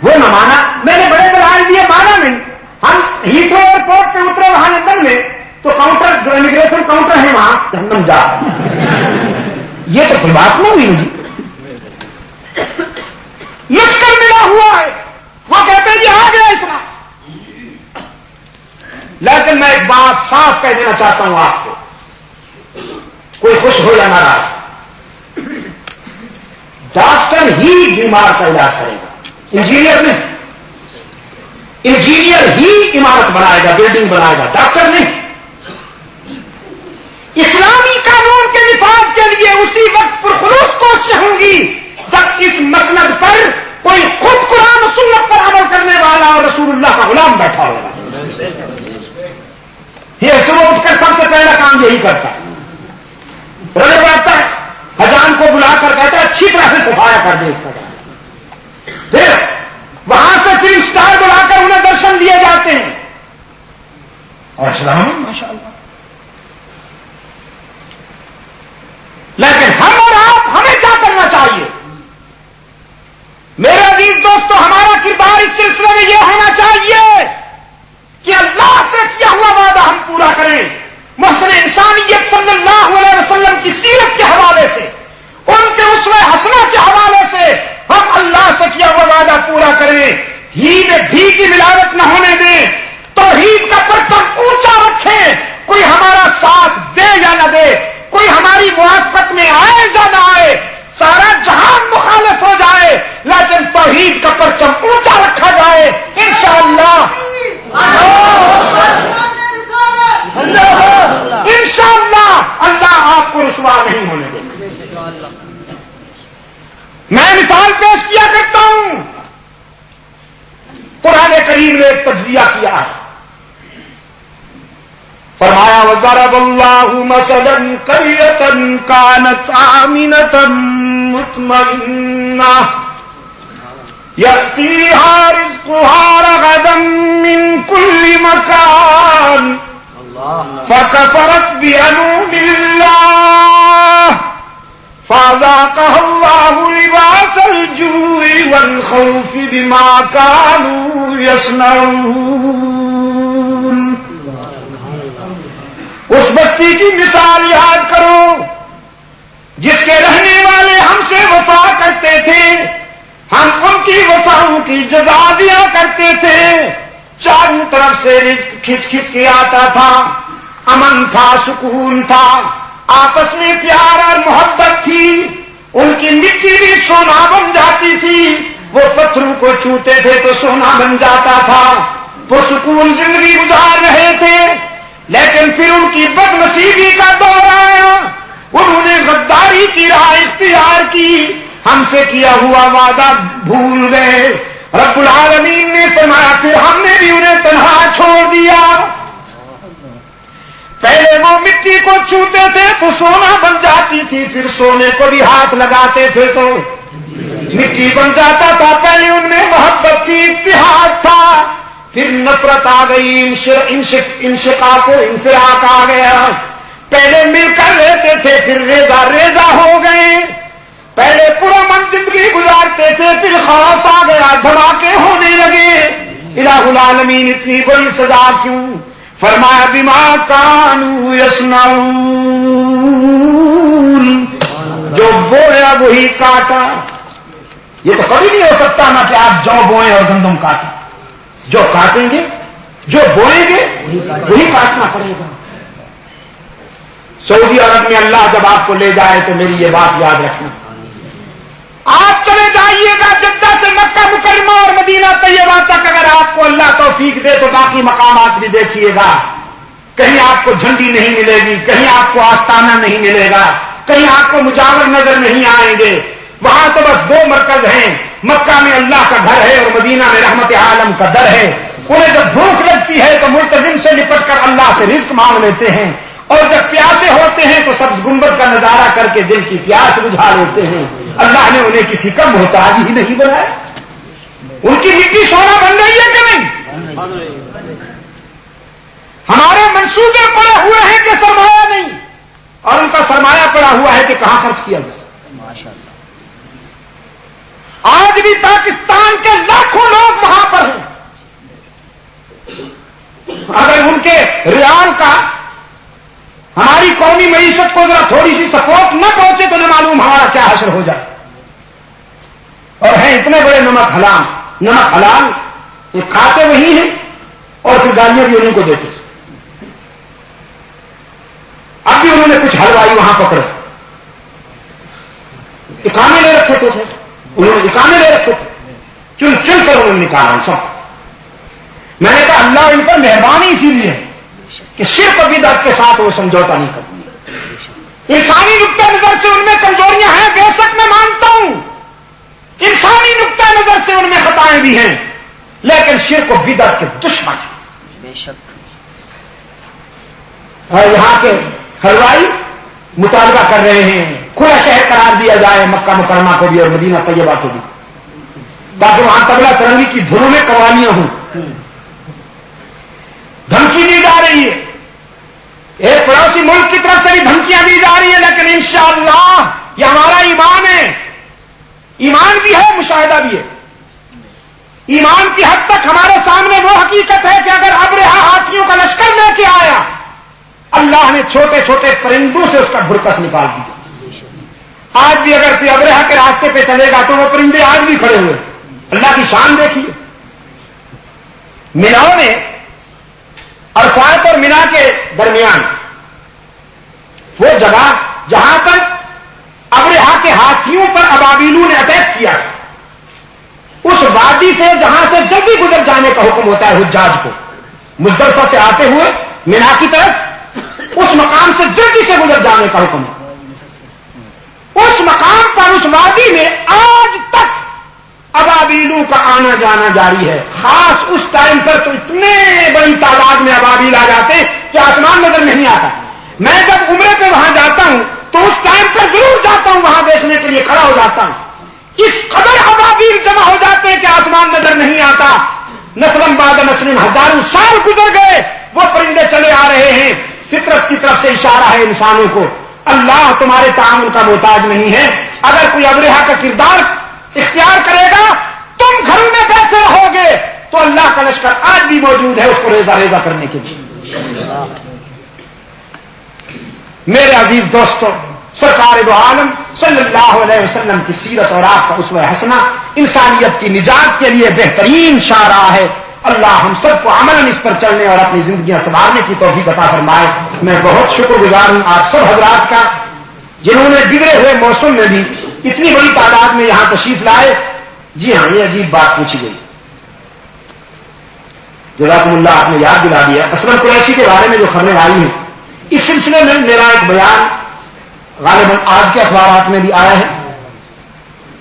وہ نہ مانا. میں نے بڑے دلائل دیے, مانا نہیں. ہم ہیتھرو ایئرپورٹ پہ اترے وہاں لندن میں, تو کاؤنٹر جو امیگریشن کاؤنٹر ہے وہاں جہنم جا. یہ تو کوئی بات نہیں ہوئی جی. لشکر ملا ہوا ہے, وہ کہتے ہیں جی آ گیا اسلام. لیکن میں ایک بات صاف کہہ دینا چاہتا ہوں آپ کو, کوئی خوش ہو یا ناراض, ڈاکٹر ہی بیمار کا علاج کرے گا, انجینئر نہیں. انجینئر ہی عمارت بنائے گا, بلڈنگ بنائے گا, ڈاکٹر نہیں. اسلامی قانون کے نفاذ کے لیے اسی وقت پرخلوص کوششیں ہوں گی جب اس مسند پر کوئی خود قرآن و سنت پر عمل کرنے والا اور رسول اللہ کا غلام بیٹھا ہوگا. یہ صبح اٹھ کر سب سے پہلا کام یہی کرتا ہے, رجب بیٹھتا ہے, حجام کو بلا کر کہتا ہے اچھی طرح سے صفایا کر دے اس کا. پھر وہاں سے فلم اسٹار بلا کر انہیں درشن دیے جاتے ہیں. اور اسلام ماشاء اللہ. لیکن ہم اور آپ, ہمیں کیا کرنا چاہیے؟ میرے عزیز دوستو, ہمارا کردار اس سلسلے میں یہ ہونا چاہیے کہ اللہ سے کیا ہوا وعدہ ہم پورا کریں. محسن انسانیت صلی اللہ علیہ وسلم کی سیرت کے حوالے سے, ان کے اسوہ حسنہ کے حوالے سے ہم اللہ سے کیا ہوا وعدہ پورا کریں. ہی میں بھی کی ملاوٹ نہ ہونے دیں, توحید کا پرچم اونچا رکھیں. کوئی ہمارا ساتھ دے یا نہ دے, کوئی ہماری موافقت میں آئے یا نہ آئے, سارا جہان مخالف ہو جائے, لیکن توحید کا پرچم اونچا رکھا جائے. انشاءاللہ انشاءاللہ اللہ آپ کو رسوا نہیں ہونے دے. میں مثال پیش کیا کرتا ہوں, قرآن کریم نے ایک تجزیہ کیا ہے. فرمایا وَضَرَبَ اللَّهُ مَثَلًا قَرْيَةً كَانَتْ آمِنَةً مُطْمَئِنَّةً يَأْتِيهَا رِزْقُهَا رَغَدًا مِّن كُلِّ مَكَانٍ فَكَفَرَتْ بِأَنْعُمِ اللَّهِ فَأَذَاقَهَا اللَّهُ لِبَاسَ الْجُوعِ وَالْخَوْفِ بِمَا كَانُوا يَصْنَعُونَ. اس بستی کی مثال یاد کرو جس کے رہنے والے ہم سے وفا کرتے تھے, ہم ان کی وفاؤں کی جزا دیا کرتے تھے. چاروں طرف سے رزق کھچ کھچ کے آتا تھا, امن تھا, سکون تھا, آپس میں پیار اور محبت تھی. ان کی مٹی بھی سونا بن جاتی تھی, وہ پتھروں کو چھوتے تھے تو سونا بن جاتا تھا. پرسکون زندگی گزار رہے تھے. لیکن پھر ان کی بد نصیبی کا دور آیا, انہوں نے غداری کی راہ اختیار کی, ہم سے کیا ہوا وعدہ بھول گئے. رب العالمین نے فرمایا پھر ہم نے بھی انہیں تنہا چھوڑ دیا. پہلے وہ مٹی کو چھوتے تھے تو سونا بن جاتی تھی, پھر سونے کو بھی ہاتھ لگاتے تھے تو مٹی بن جاتا تھا. پہلے ان میں محبت تھی, اتحاد تھا, پھر نفرت آ گئی, انشقاق و انفراق آ گیا. پہلے مل کر رہتے تھے پھر ریزہ ریزہ ہو گئے، پہلے پرامن زندگی گزارتے تھے پھر خوف آ گیا، دھماکے ہونے لگے۔ الہ العالمین اتنی بڑی سزا کیوں؟ فرمایا بما کانوا یصنعون، جو بویا وہی کاٹا۔ یہ تو کبھی نہیں ہو سکتا نا کہ آپ جو بوئیں اور گندم کاٹیں، جو کاٹیں گے جو بوئیں گے وہی کاٹنا پڑے گا۔ سعودی عرب میں اللہ جب آپ کو لے جائے تو میری یہ بات یاد رکھنا، آپ چلے جائیے گا جدہ سے مکہ مکرمہ اور مدینہ طیبہ تک، اگر آپ کو اللہ توفیق دے تو باقی مقامات بھی دیکھیے گا، کہیں آپ کو جھنڈی نہیں ملے گی، کہیں آپ کو آستانہ نہیں ملے گا، کہیں آپ کو مجاور نظر نہیں آئیں گے۔ وہاں تو بس دو مرکز ہیں، مکہ میں اللہ کا گھر ہے اور مدینہ میں رحمت عالم کا در ہے۔ انہیں جب بھوک لگتی ہے تو ملتزم سے لپٹ کر اللہ سے رزق مانگ لیتے ہیں، اور جب پیاسے ہوتے ہیں تو سبز گنبد کا نظارہ کر کے دل کی پیاس بجھا لیتے ہیں۔ اللہ نے انہیں کسی کا محتاج ہی نہیں بنایا۔ ان کی مٹی سونا بن رہی ہے کہ نہیں؟ ہمارے منصوبے پڑے ہوئے ہیں کہ سرمایہ نہیں، اور ان کا سرمایہ پڑا ہوا ہے کہ کہاں خرچ کیا جائے۔ آج بھی پاکستان کے لاکھوں لوگ وہاں پر ہیں، اگر ان کے ریال کا ہماری قومی معیشت کو ذرا تھوڑی سی سپورٹ نہ پہنچے تو نہ معلوم ہمارا کیا حشر ہو جائے۔ اور ہیں اتنے بڑے نمک حلال یہ کھاتے وہی ہیں اور پھر گالیاں بھی انہیں کو دیتے۔ اب بھی انہوں نے کچھ حلوائی وہاں پکڑے، اکانے لے رکھے تھے، انہوں نے اکانے لے رکھے تھے، چن چن کر انہوں نے نکالا سب کو۔ میں نے کہا اللہ ان پر مہربانی اسی لیے ہے کہ شرک و بدعت کے ساتھ وہ سمجھوتا نہیں کرتا۔ انسانی نقطہ نظر سے ان میں کمزوریاں ہیں، بے شک میں مانتا ہوں، انسانی نقطہ نظر سے ان میں خطائیں بھی ہیں، لیکن شرک و بدعت کے دشمن ہیں بے شک۔ اور یہاں کے حلوائی مطالبہ کر رہے ہیں کھلا شہر قرار دیا جائے مکہ مکرمہ کو بھی اور مدینہ طیبہ کو بھی، تاکہ وہاں طبلہ سرنگی کی دھنوں میں قوالیاں ہوں۔ دھمکی دی جا رہی ہے، ایک پڑوسی ملک کی طرف سے بھی دھمکیاں دی جا رہی ہیں، لیکن انشاءاللہ یہ ہمارا ایمان ہے، ایمان بھی ہے مشاہدہ بھی ہے۔ ایمان کی حد تک ہمارے سامنے وہ حقیقت ہے کہ اگر ابرہہ ہاتھیوں کا لشکر لے کے آیا، اللہ نے چھوٹے چھوٹے پرندوں سے اس کا بھرکس نکال دیا۔ آج بھی اگر کوئی ابرہہ کے راستے پہ چلے گا تو وہ پرندے آج بھی کھڑے ہوئے۔ اللہ کی شان دیکھیے، مینا میں عرفات اور مینا کے درمیان وہ جگہ جہاں پر ابرہہ کے ہاتھیوں پر ابابیلوں نے اٹیک کیا، اس وادی سے جہاں سے جلدی گزر جانے کا حکم ہوتا ہے حجاج کو، مزدلفہ سے آتے ہوئے مینا کی طرف اس مقام سے جلدی سے گزر جانے کا حکم ہے۔ اس مقام پر اس وادی میں آج تک ابابیلوں کا آنا جانا جاری ہے۔ خاص اس ٹائم پر تو اتنے بڑی تعداد میں ابابیل آ جاتے کہ آسمان نظر نہیں آتا۔ میں جب عمرے پہ وہاں جاتا ہوں تو اس ٹائم پر ضرور جاتا ہوں، وہاں دیکھنے کے لیے کھڑا ہو جاتا ہوں۔ اس قدر ابابیل جمع ہو جاتے ہیں کہ آسمان نظر نہیں آتا۔ نسلم بعد نسلم ہزاروں سال گزر گئے، وہ پرندے چلے آ رہے ہیں۔ فطرت کی طرف سے اشارہ ہے انسانوں کو، اللہ تمہارے تعاون کا محتاج نہیں ہے۔ اگر کوئی ابرہہ کا کردار اختیار کرے گا، تم گھروں میں بیٹھے رہو گے تو اللہ کا لشکر آج بھی موجود ہے اس کو ریزہ ریزہ کرنے کے لیے۔ میرے عزیز دوستو، سرکار دو عالم صلی اللہ علیہ وسلم کی سیرت اور آپ کا اسوہ حسنہ انسانیت کی نجات کے لیے بہترین شاہراہ ہے۔ اللہ ہم سب کو عملاً اس پر چلنے اور اپنی زندگیاں سنوارنے کی توفیق عطا فرمائے۔ میں بہت شکر گزار ہوں آپ سب حضرات کا، جنہوں نے بگڑے ہوئے موسم میں بھی اتنی بڑی تعداد میں یہاں تشریف لائے۔ جی ہاں، یہ عجیب بات پوچھی گئی، جزاکم اللہ، آپ نے یاد دلا دیا۔ اسلم قریشی کے بارے میں جو خبریں آئی ہیں، اس سلسلے میں میرا ایک بیان غالباً آج کے اخبارات میں بھی آیا ہے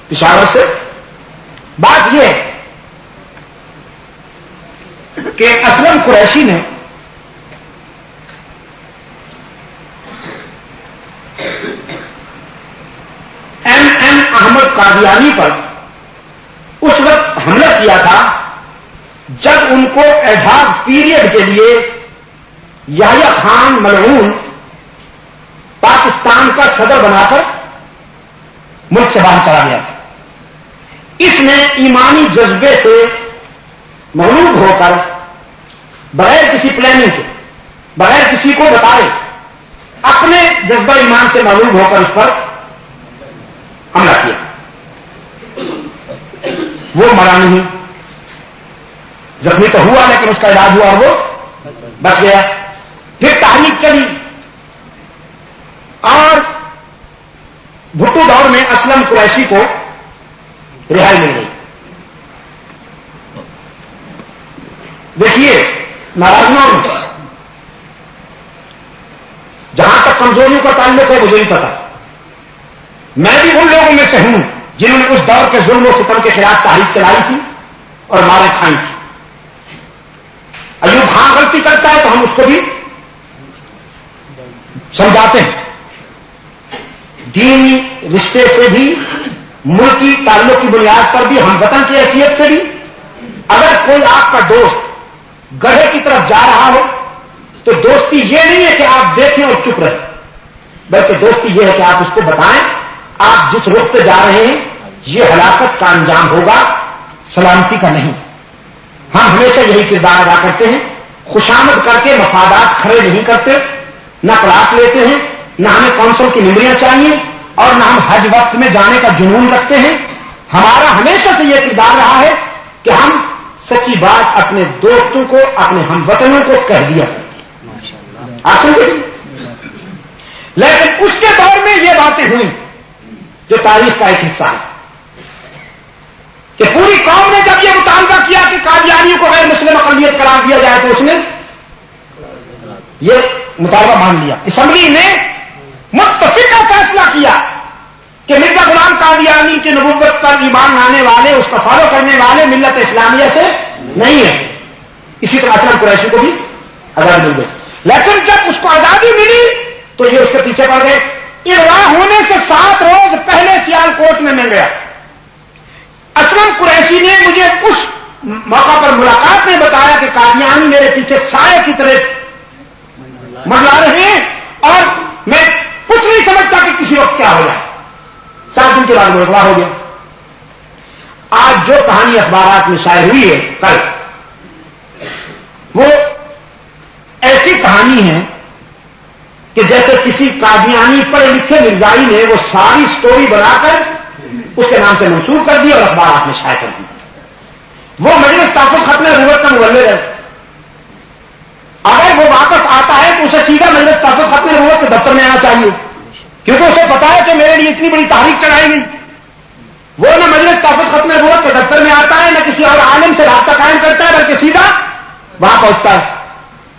پشاور سے۔ بات یہ ہے کہ اسلم قریشی نے ایم احمد قادیانی پر اس وقت حملہ کیا تھا جب ان کو ایڈھاک پیریڈ کے لیے یحییٰ خان ملعون پاکستان کا صدر بنا کر ملک سے باہر چلا گیا تھا. اس نے ایمانی جذبے سے مغلوب ہو کر بغیر کسی پلاننگ کے، بغیر کسی کو بتائے، اپنے جذبہ ایمان سے مغلوب ہو کر اس پر حملہ کیا. وہ مرا نہیں، زخمی تو ہوا لیکن اس کا علاج ہوا اور وہ بچ گیا. پھر تحریک چلی اور بھٹو دور میں اسلم قریشی کو رہائی مل گئی. دیکھیے ناراضیوں میں جہاں تک کمزوریوں کا تعلق ہے مجھے ہی پتا، میں بھی ان لوگوں میں سے ہوں جنہوں نے اس دور کے ظلم و ستم کے خلاف تحریک چلائی تھی اور مارے کھائی تھی. ایوب خان غلطی کرتا ہے تو ہم اس کو بھی سمجھاتے ہیں. دینی رشتے سے بھی، ملکی تعلق کی بنیاد پر بھی، ہم وطن کی حیثیت سے بھی، اگر کوئی آپ کا دوست گڑھے کی طرف جا رہا ہو تو دوستی یہ نہیں ہے کہ آپ دیکھیں اور چپ رہیں، بلکہ دوستی یہ ہے کہ آپ اس کو بتائیں آپ جس رخ پہ جا رہے ہیں یہ ہلاکت کا انجام ہوگا، سلامتی کا نہیں. ہم ہمیشہ یہی کردار ادا کرتے ہیں، خوشامد کر کے مفادات کھڑے نہیں کرتے، نہ پلاٹ لیتے ہیں، نہ ہمیں کونسل کی نمبریاں چاہیے، اور نہ ہم حج وقت میں جانے کا جنون رکھتے ہیں. ہمارا ہمیشہ سے یہ کردار رہا ہے کہ ہم سچی بات اپنے دوستوں کو، اپنے ہم وطنوں کو کہہ دیا کرتے ہیں. آپ سمجھے؟ لیکن اس کے دور میں یہ باتیں ہوئی جو تاریخ کا ایک حصہ ہے کہ پوری قوم نے جب یہ مطالبہ کیا کہ قادیانیوں کو غیر مسلم اقلیت قرار دیا جائے تو اس نے یہ مطالبہ مان لیا. اسمبلی نے متفقہ فیصلہ کیا کہ مرزا غلام قادیانی کی نبوت پر ایمان لانے والے، اس کا فالو کرنے والے ملت اسلامیہ سے نہیں ہیں. اسی طرح اسلم قریشی کو بھی آزادی مل گئی. لیکن جب اس کو آزادی ملی تو یہ اس کے پیچھے پڑ گئے. اغوا ہونے سے 7 روز پہلے سیال کوٹ میں گیا. اسلم قریشی نے مجھے اس موقع پر ملاقات میں بتایا کہ قادیانی میرے پیچھے سائے کی طرح منڈلا رہے ہیں اور میں کچھ نہیں سمجھتا کہ کسی وقت کیا ہو جائے. 7 دن کے بعد وہ اغوا ہو گیا. آج جو کہانی اخبارات میں شائع ہوئی ہے کل، وہ ایسی کہانی ہے کہ جیسے کسی قادیانی پڑھے لکھے مرزائی نے وہ ساری سٹوری بنا کر اس کے نام سے منسوخ کر دی اور اخبارات میں شائع کر دی. وہ مجلس تحفظ ختم نبوت کا مولد ہے. اگر وہ واپس آتا ہے تو اسے سیدھا مجلس تحفظ ختم نبوت کے دفتر میں آنا چاہیے، کیونکہ اسے پتا ہے کہ میرے لیے اتنی بڑی تحریک چڑھائی گئی. وہ نہ مجلس تحفظ ختم نبوت کے دفتر میں آتا ہے، نہ کسی اور عالم سے رابطہ قائم کرتا ہے، بلکہ سیدھا وہاں پہنچتا ہے.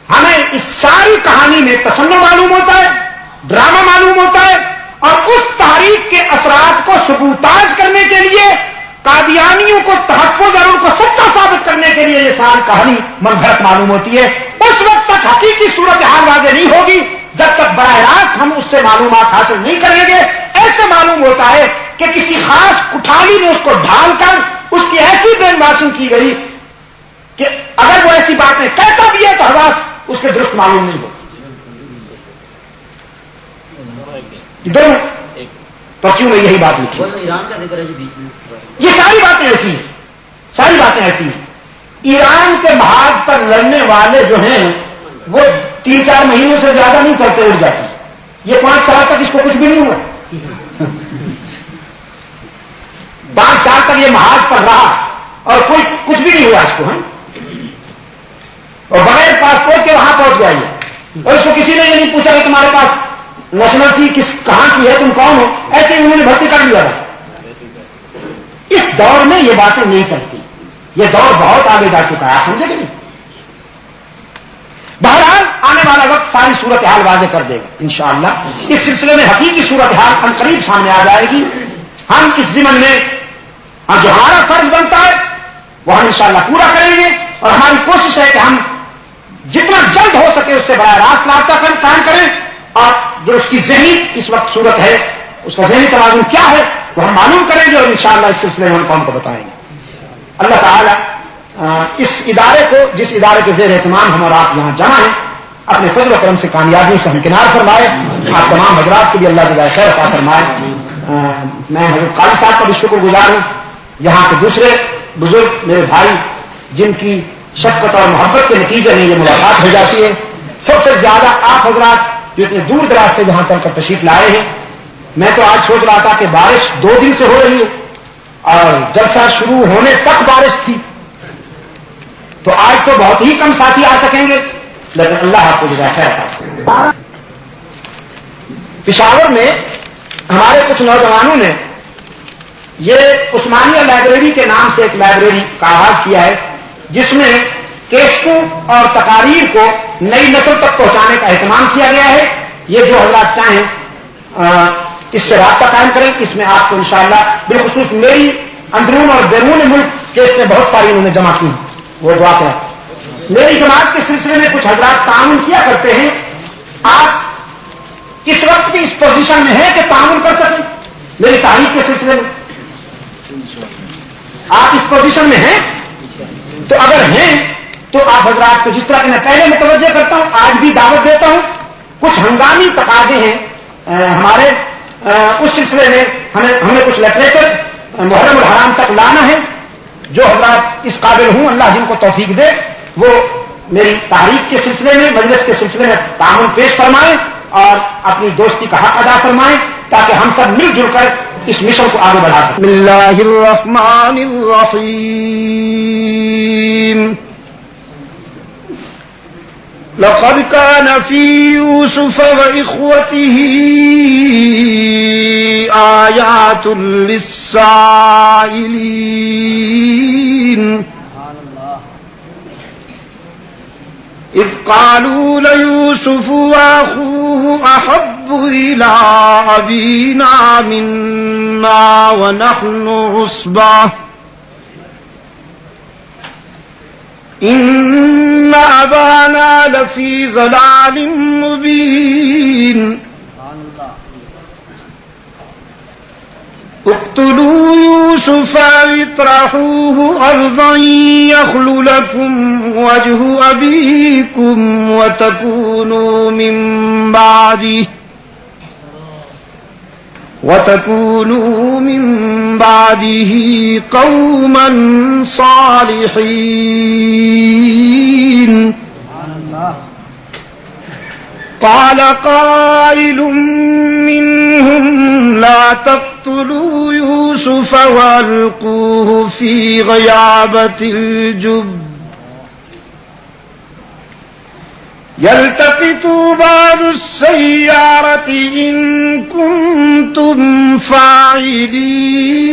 ہمیں اس ساری کہانی میں تصنع معلوم ہوتا ہے، ڈرامہ معلوم ہوتا ہے، اور اس تحریک کے اثرات کو ثبوتاج کرنے کے لیے، قادیانیوں کو تحفظ اور ان کو سچا ثابت کرنے کے لیے یہ ساری کہانی من گھڑت معلوم ہوتی ہے. اس وقت تک حقیقی صورتحال واضح نہیں ہوگی جب تک براہ راست ہم اس سے معلومات حاصل نہیں کریں گے. ایسے معلوم ہوتا ہے کہ کسی خاص کٹھالی میں اس کو ڈھال کر اس کی ایسی برین واشنگ کی گئی کہ اگر وہ ایسی باتیں کہتا بھی ہے تو حواس اس کے درست معلوم نہیں ہوتی. دونوں پرچیوں میں یہی بات لکھی. ایران کا ذکر ہے جی بیچ میں. یہ ساری باتیں ایسی ہیں، ساری باتیں ایسی ہیں. ایران کے محاذ پر لڑنے والے جو ہیں وہ 3-4 مہینوں سے زیادہ نہیں چلتے اڑ جاتے. یہ 5 سال تک اس کو کچھ بھی نہیں ہوا. 5 سال تک یہ محاذ پر رہا اور کوئی کچھ بھی نہیں ہوا اس کو. اور بغیر پاسپورٹ کے وہاں پہنچ گیا یہ، اور اس کو کسی نے یہ نہیں پوچھا کہ تمہارے پاس نیشنلٹی کہاں کی ہے، تم کون ہو، ایسے ہی انہوں نے بھرتی کر لیا. بس اس دور میں یہ باتیں نہیں چلتی. یہ دور بہت آگے جا چکا ہے، آپ سمجھے کہ نہیں؟ بہرحال آنے والا وقت ساری صورتحال واضح کر دے گا انشاءاللہ. اس سلسلے میں حقیقی صورتحال ان قریب سامنے آ جائے گی. ہم اس ضمن میں جو ہمارا فرض بنتا ہے وہ ہم انشاءاللہ پورا کریں گے، اور ہماری کوشش ہے کہ ہم جتنا جلد ہو سکے اس سے براہ راست رابطہ قائم کریں، اور جو اس کی ذہنی اس وقت صورت ہے، اس کا ذہنی توازن کیا ہے وہ ہم معلوم کریں گے، اور انشاءاللہ اس سلسلے میں ہم قوم کو بتائیں گے. اللہ تعالیٰ اس ادارے کو، جس ادارے کے زیر اہتمام ہم اور آپ یہاں جمع ہیں، اپنے فضل و کرم سے کامیابی سے ہمکنار فرمائے. آپ تمام حضرات کو بھی اللہ جزائے خیر عطا فرمائے. میں حضرت قاضی صاحب کا بھی شکر گزار ہوں, یہاں کے دوسرے بزرگ میرے بھائی جن کی شفقت اور محبت کے نتیجے میں یہ ملاقات ہو جاتی ہے. سب سے زیادہ آپ حضرات جو اتنے دور دراز سے یہاں چل کر تشریف لائے ہیں. میں تو آج سوچ رہا تھا کہ بارش 2 دن سے ہو رہی ہے اور جلسہ شروع ہونے تک بارش تھی, تو آج تو بہت ہی کم ساتھی آ سکیں گے, لیکن اللہ آپ کو جزائے خیر عطا فرمائے. پشاور میں ہمارے کچھ نوجوانوں نے یہ عثمانیہ لائبریری کے نام سے ایک لائبریری کا آغاز کیا ہے, جس میں کیسٹوں اور تقاریر کو نئی نسل تک پہنچانے کا اہتمام کیا گیا ہے. یہ جو حضرات چاہیں اس سے رابطہ قائم کریں. اس میں آپ کو انشاءاللہ بالخصوص میری اندرون اور بیرون ملک کیسٹیں بہت ساری انہوں نے جمع کی ہیں, وہ دعا کریں. میری جماعت کے سلسلے میں کچھ حضرات تعاون کیا کرتے ہیں. آپ اس وقت بھی اس پوزیشن میں ہیں کہ تعاون کر سکیں میری تحریک کے سلسلے میں؟ آپ اس پوزیشن میں ہیں؟ تو اگر ہیں تو آپ حضرات کو جس طرح کہ میں پہلے متوجہ کرتا ہوں, آج بھی دعوت دیتا ہوں. کچھ ہنگامی تقاضے ہیں ہمارے, اس سلسلے میں ہمیں کچھ لٹریچر محرم الحرام تک لانا ہے. جو حضرات اس قابل ہوں اللہ جن کو توفیق دے وہ میری تحریک کے سلسلے میں مجلس کے سلسلے میں تعاون پیش فرمائیں اور اپنی دوستی کا حق ادا فرمائیں تاکہ ہم سب مل جل کر اس مشن کو آگے بڑھا سکیں. بسم اللہ الرحمن الرحیم. لقد كان في يوسف وإخوته آيات للسائلين إذ قالوا ليوسف وأخوه أحب إلى أبينا منا ونحن عصبة إن أبانا لفي ضلال مبين اقتلوا يوسف واطرحوه أرضا يخل لكم وجه أبيكم وتكونوا من بعده قوما صالحين. قال قائل منهم لا تقتلوا يوسف وألقوه في غيابة الجب يلتقط بعض السيارة إن كنتم فاعلين.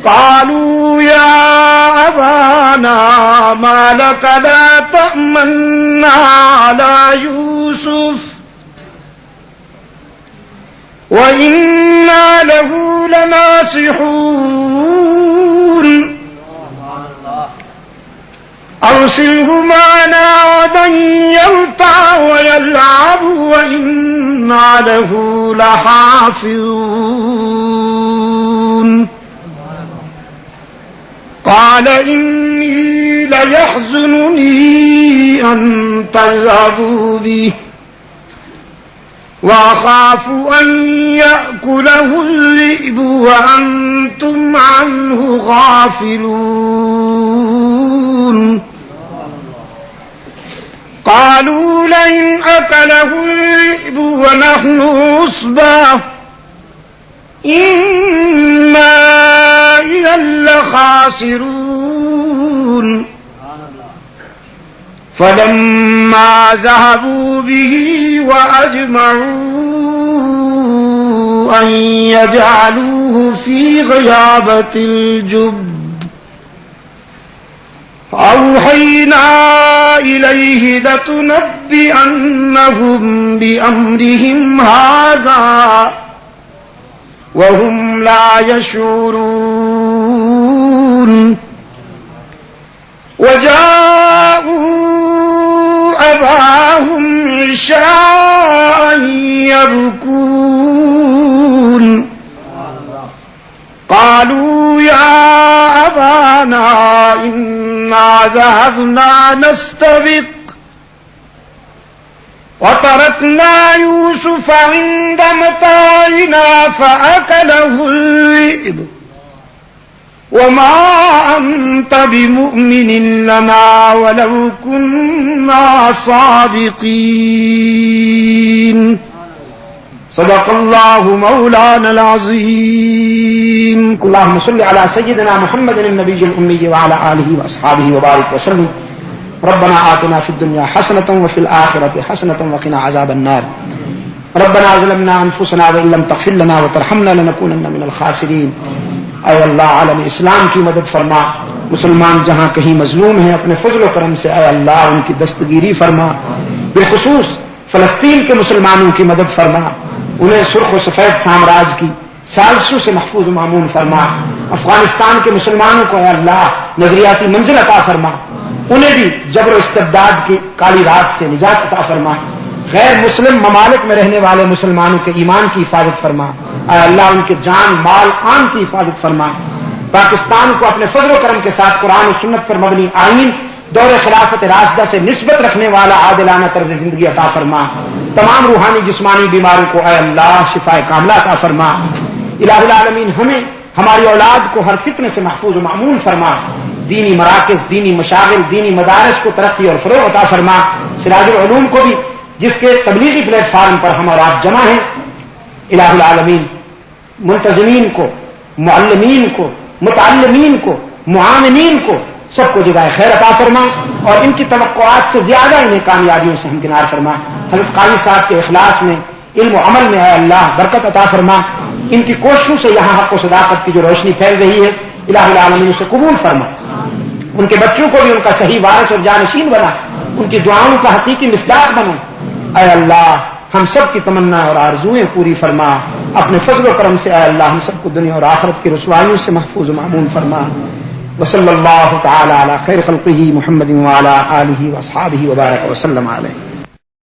قالوا يا أبانا ما لك لا تأمنا على يوسف وإنا له لناصحون أرسله معنا غدا يرتع ويلعب وإنا له لحافظون. قال إني ليحزنني أن تذهبوا به وأخاف أن يأكله الذئب وأنتم عنه غافلون. قالوا لئن أكله الذئب ونحن عصبة إنا إذا لخاسرون. فلما ذهبوا به وأجمعوا أن يجعلوه في غيابة الجب أوحينا إليه لتنبئنهم بأمرهم هذا وهم لا يشعرون. وجاءوا أباهم عشاء يبكون. قالوا يا أبانا إنا ذهبنا نستبق وتركنا يوسف عند متاعنا فأكله الذئب وما أنت بمؤمن لنا ولو كنا صادقين صدق الله مولانا العظيم اللهم صل على سيدنا محمد النبي الأمي وعلى آله وأصحابه وبارك وسلم ربنا آتنا في الدنيا حسنة وفي الآخرة حسنة وقنا عذاب النار ربنا ظلمنا أنفسنا وإن لم تغفر لنا وترحمنا لنكونن من الخاسرين اے اللہ عالم اسلام کی مدد فرما مسلمان جہاں کہیں مظلوم ہیں اپنے فضل و کرم سے اے اللہ ان کی دستگیری فرما بالخصوص فلسطین کے مسلمانوں کی مدد فرما انہیں سرخ و سفید سامراج کی سازشوں سے محفوظ و معمون فرما افغانستان کے مسلمانوں کو اے اللہ نظریاتی منزل عطا فرما انہیں بھی جبر و استبداد کی کالی رات سے نجات عطا فرما غیر مسلم ممالک میں رہنے والے مسلمانوں کے ایمان کی حفاظت فرما اے اللہ ان کے جان مال آن کی حفاظت فرما پاکستان کو اپنے فضل و کرم کے ساتھ قرآن و سنت پر مبنی آئین دور خلافت راشدہ سے نسبت رکھنے والا عادلانہ طرز زندگی عطا فرما تمام روحانی جسمانی بیماروں کو اے اللہ شفاء کاملہ عطا فرما الہ العالمین ہمیں ہماری اولاد کو ہر فتنے سے محفوظ و معمول فرما دینی مراکز دینی مشاغل دینی مدارس کو ترقی اور فروغ عطا فرما سراج العلوم کو بھی جس کے تبلیغی پلیٹ فارم پر ہم اور آپ جمع ہیں الہ العالمین منتظمین کو معلمین کو متعلمین کو معاونین کو سب کو جزائے خیر عطا فرما اور ان کی توقعات سے زیادہ انہیں کامیابیوں سے ہمکنار فرما حضرت قاضی صاحب کے اخلاص میں علم و عمل میں اے اللہ برکت عطا فرما ان کی کوششوں سے یہاں حق و صداقت کی جو روشنی پھیل رہی ہے الہ العالمین اسے قبول فرما ان کے بچوں کو بھی ان کا صحیح وارث اور جانشین بنا ان کی دعاؤں کا حقیقی مصداق بنا اے اللہ ہم سب کی تمنا اور آرزوئیں پوری فرما اپنے فضل و کرم سے اے اللہ ہم سب کو دنیا اور آخرت کی رسوائیوں سے محفوظ و معمون فرما وصلی اللہ تعالی علی خیر خلقہ محمد وعلی آلہ واصحابہ وبارک وسلم علیہ